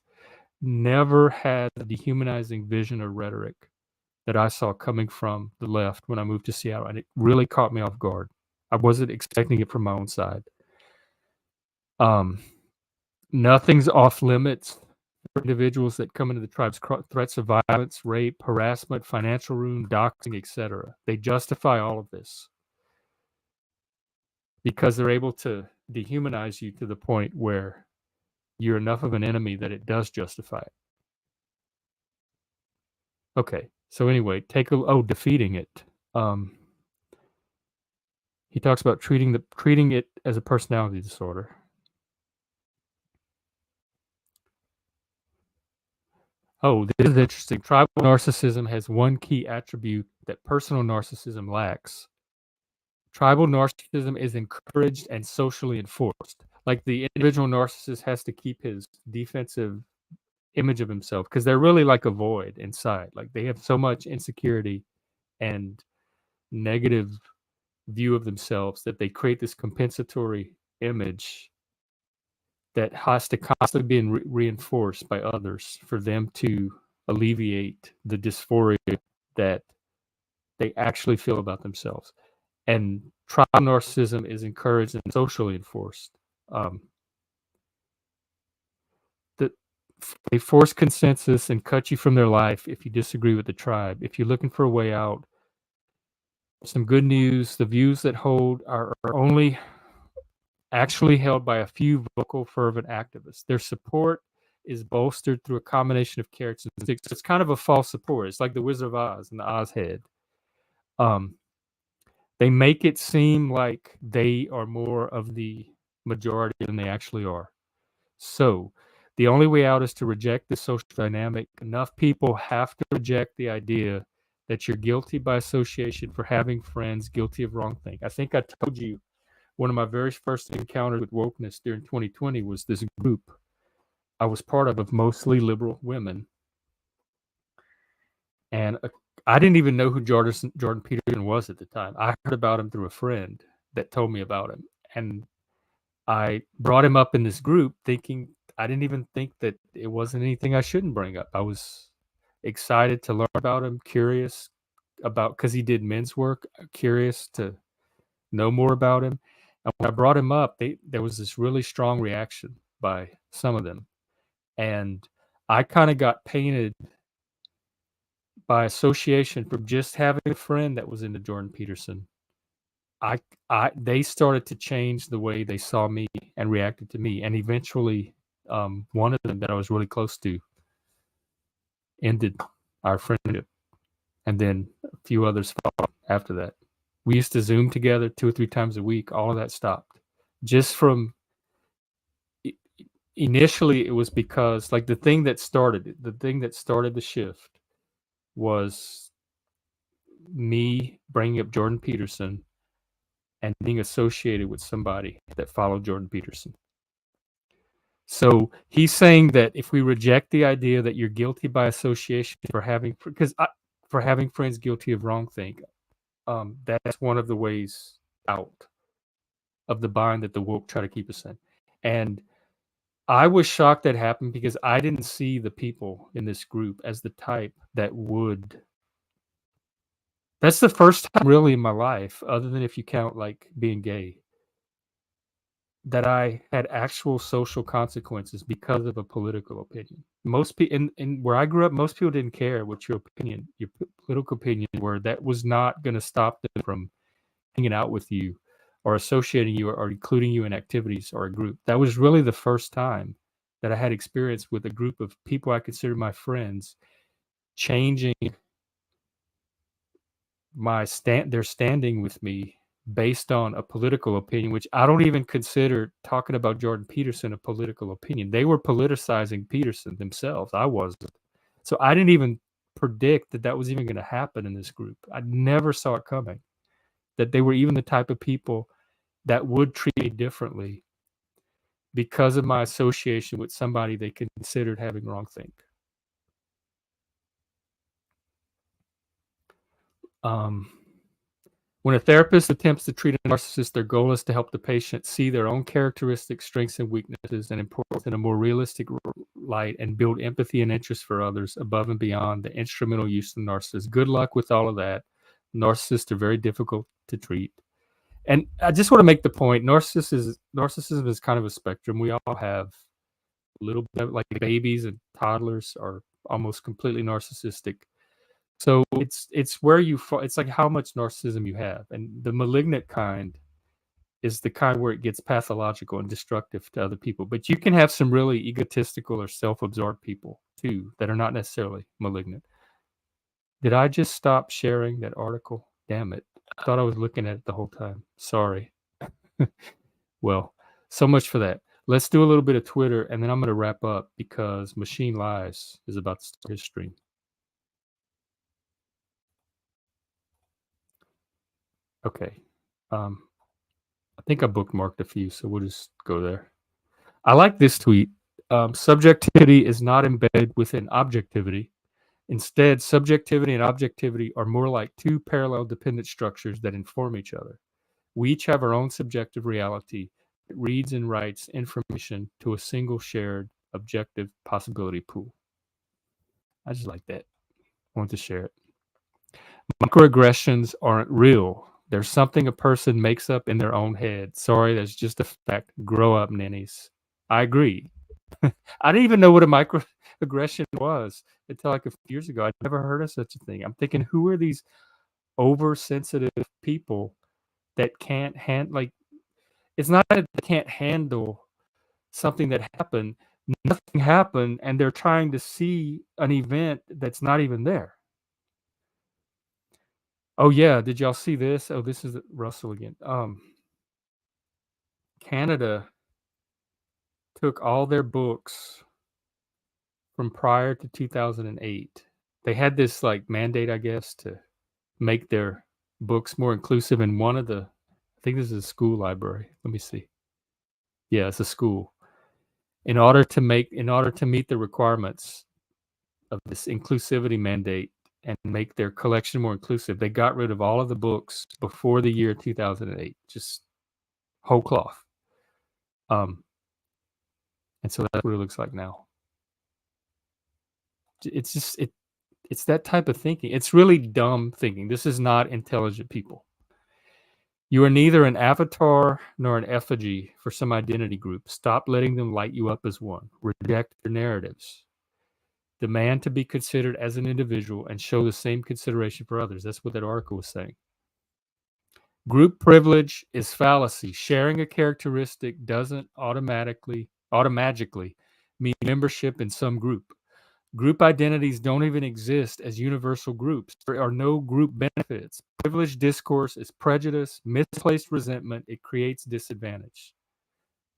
never had the dehumanizing vision or rhetoric that I saw coming from the left when I moved to Seattle. And it really caught me off guard. I wasn't expecting it from my own side. Nothing's off limits for individuals that come into the tribe's threats of violence, rape, harassment, financial ruin, doxing, etc. They justify all of this because they're able to dehumanize you to the point where you're enough of an enemy that it does justify it. Okay, so anyway, defeating it. He talks about treating it as a personality disorder. Oh, this is interesting. Tribal narcissism has one key attribute that personal narcissism lacks. Tribal narcissism is encouraged and socially enforced. Like the individual narcissist has to keep his defensive image of himself because they're really like a void inside. Like they have so much insecurity and negative view of themselves that they create this compensatory image that has to constantly be reinforced by others for them to alleviate the dysphoria that they actually feel about themselves. And tribal narcissism is encouraged and socially enforced. They force consensus and cut you from their life if you disagree with the tribe. If you're looking for a way out, some good news, the views that hold are only actually held by a few vocal, fervent activists. Their support is bolstered through a combination of carrots and sticks. It's kind of a false support. It's like the Wizard of Oz and the Oz head. They make it seem like they are more of the majority than they actually are. So the only way out is to reject the social dynamic. Enough people have to reject the idea that you're guilty by association for having friends guilty of wrong thing. I think I told you one of my very first encounters with wokeness during 2020 was this group I was part of mostly liberal women. And I didn't even know who Jordan Peterson was at the time. I heard about him through a friend that told me about him, and I brought him up in this group, thinking I didn't even think that it wasn't anything I shouldn't bring up. I was excited to learn about him, curious about because he did men's work, curious to know more about him. And when I brought him up, there was this really strong reaction by some of them, and I kind of got painted by association from just having a friend that was into Jordan Peterson. They started to change the way they saw me and reacted to me, and eventually, one of them that I was really close to ended our friendship, and then a few others followed after that. We used to Zoom together 2 or 3 times a week. All of that stopped. Just from initially, it was because like the thing that started the shift was me bringing up Jordan Peterson and being associated with somebody that followed Jordan Peterson. So he's saying that if we reject the idea that you're guilty by association for having friends guilty of wrongthink, that's one of the ways out of the bind that the woke try to keep us in. And I was shocked that happened because I didn't see the people in this group as the type that would. That's the first time really in my life, other than if you count like being gay, that I had actual social consequences because of a political opinion. Most people in where I grew up, most people didn't care what your political opinion were. That was not going to stop them from hanging out with you or associating you or including you in activities or a group. That was really the first time that I had experience with a group of people I considered my friends changing their standing with me based on a political opinion, which I don't even consider talking about Jordan Peterson a political opinion. They were politicizing Peterson themselves. I wasn't. So I didn't even predict that that was even going to happen in this group. I never saw it coming, that they were even the type of people that would treat me differently because of my association with somebody they considered having wrongthink. When a therapist attempts to treat a narcissist, their goal is to help the patient see their own characteristics, strengths, and weaknesses and importance in a more realistic light and build empathy and interest for others above and beyond the instrumental use of the narcissist. Good luck with all of that. Narcissists are very difficult to treat. And I just want to make the point, narcissism is kind of a spectrum. We all have a little bit of, like babies and toddlers are almost completely narcissistic. So it's where it's like how much narcissism you have. And the malignant kind is the kind where it gets pathological and destructive to other people. But you can have some really egotistical or self-absorbed people too that are not necessarily malignant. Did I just stop sharing that article? Damn it. I thought I was looking at it the whole time. Sorry. Well, so much for that. Let's do a little bit of Twitter, and then I'm going to wrap up because Machine Lies is about to start his stream. Okay. I think I bookmarked a few, so we'll just go there. I like this tweet. Subjectivity is not embedded within objectivity. Instead, subjectivity and objectivity are more like two parallel dependent structures that inform each other. We each have our own subjective reality that reads and writes information to a single shared objective possibility pool. I just like that. I want to share it. Microaggressions aren't real. There's something a person makes up in their own head. Sorry, that's just a fact. Grow up, ninnies. I agree. I didn't even know what a microaggression was until like a few years ago. I'd never heard of such a thing. I'm thinking, who are these oversensitive people that can't it's not that they can't handle something that happened. Nothing happened, and they're trying to see an event that's not even there. Oh yeah, did y'all see this? Oh, this is Russell again. Canada took all their books from prior to 2008. They had this like mandate, I guess, to make their books more inclusive. And one of I think this is a school library. Let me see. Yeah, it's a school. In order to meet the requirements of this inclusivity mandate, and make their collection more inclusive. They got rid of all of the books before the year 2008, just whole cloth. And so that's what it looks like now. It's just it's that type of thinking. It's really dumb thinking. This is not intelligent people. You are neither an avatar nor an effigy for some identity group. Stop letting them light you up as one. Reject their narratives. Demand to be considered as an individual and show the same consideration for others. That's what that article was saying. Group privilege is fallacy. Sharing a characteristic doesn't automatically mean membership in some group. Group identities don't even exist as universal groups. There are no group benefits. Privileged discourse is prejudice, misplaced resentment. It creates disadvantage.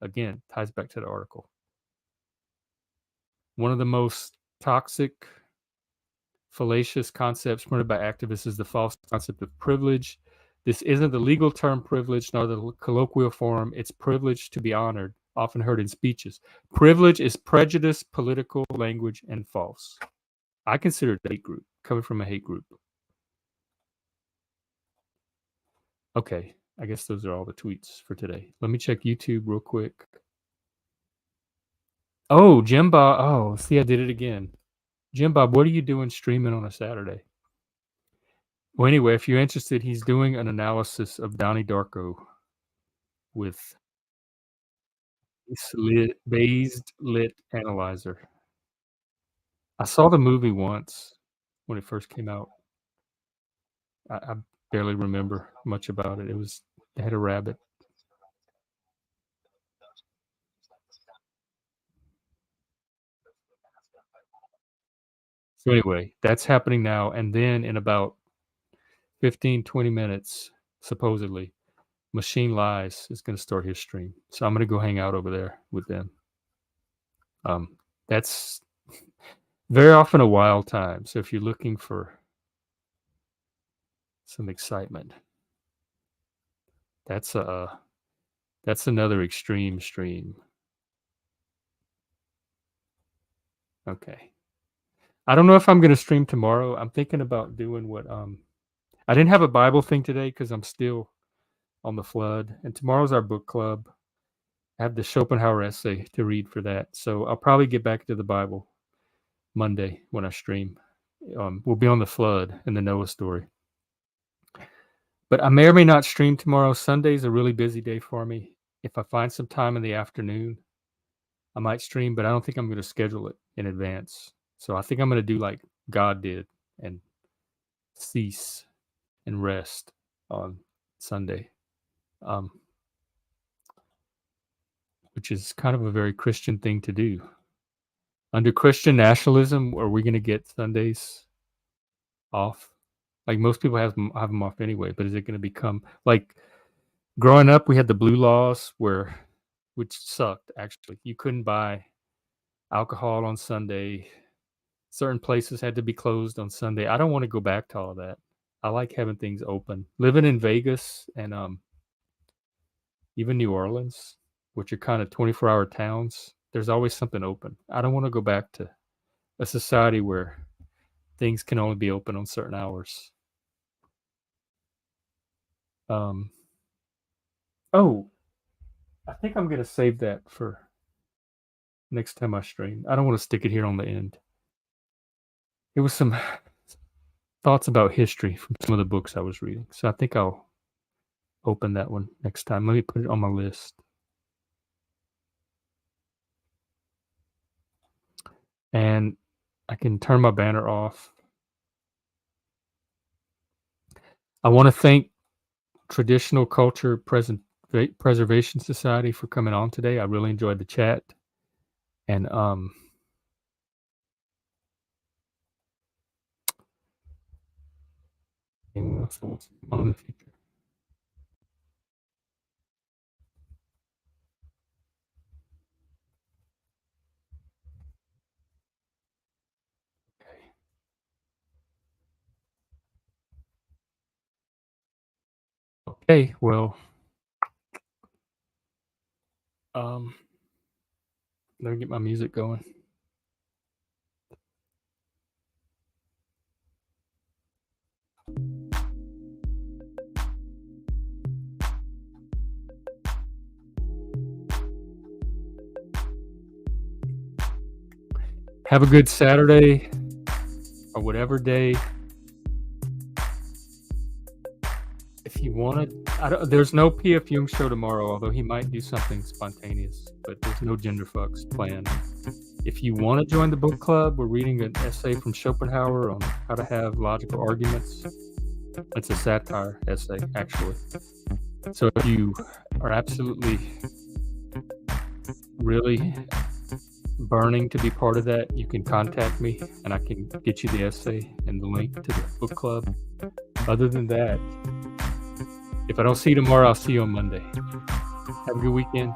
Again, ties back to the article. One of the most toxic, fallacious concepts promoted by activists is the false concept of privilege. This isn't the legal term privilege nor the colloquial form. It's privilege to be honored, often heard in speeches. Privilege is prejudice, political language, and false. I consider it a hate group, coming from a hate group. Okay, I guess those are all the tweets for today. Let me check YouTube real quick. Oh, Jim Bob. Oh, see, I did it again. Jim Bob, what are you doing streaming on a Saturday? Well, anyway, if you're interested, he's doing an analysis of Donnie Darko with based lit analyzer. I saw the movie once when it first came out. I barely remember much about it. It had a rabbit. So anyway, that's happening now. And then in about 15, 20 minutes, supposedly, Machine Lies is going to start his stream. So I'm going to go hang out over there with them. That's very often a wild time. So if you're looking for some excitement, that's another extreme stream. Okay. I don't know if I'm going to stream tomorrow. I'm thinking about doing what I didn't have a Bible thing today because I'm still on the flood, and tomorrow's our book club. I have the Schopenhauer essay to read for that, so I'll probably get back to the Bible Monday when I stream. We'll be on the flood and the Noah story. But I may or may not stream tomorrow. Sunday's a really busy day for me. If I find some time in the afternoon, I might stream, but I don't think I'm going to schedule it in advance. So I think I'm going to do like God did and cease and rest on Sunday, which is kind of a very Christian thing to do. Under Christian nationalism, are we going to get Sundays off? Like most people have them off anyway, but is it going to become like growing up? We had the blue laws which sucked actually. You couldn't buy alcohol on Sunday. Certain places had to be closed on Sunday. I don't want to go back to all of that. I like having things open. Living in Vegas and even New Orleans, which are kind of 24-hour towns, there's always something open. I don't want to go back to a society where things can only be open on certain hours. Oh, I think I'm going to save that for next time I stream. I don't want to stick it here on the end. It was some thoughts about history from some of the books I was reading. So I think I'll open that one next time. Let me put it on my list. And I can turn my banner off. I want to thank Traditional Culture Preservation Society for coming on today. I really enjoyed the chat. And on the future. Okay, well, let me get my music going. Have a good Saturday or whatever day. If you want to, there's no P.F. Jung show tomorrow, although he might do something spontaneous, but there's no gender fucks planned. If you want to join the book club, we're reading an essay from Schopenhauer on how to have logical arguments. It's a satire essay, actually. So if you are absolutely really burning to be part of that, you can contact me and I can get you the essay and the link to the book club. Other than that, if I don't see you tomorrow, I'll see you on Monday. Have a good weekend.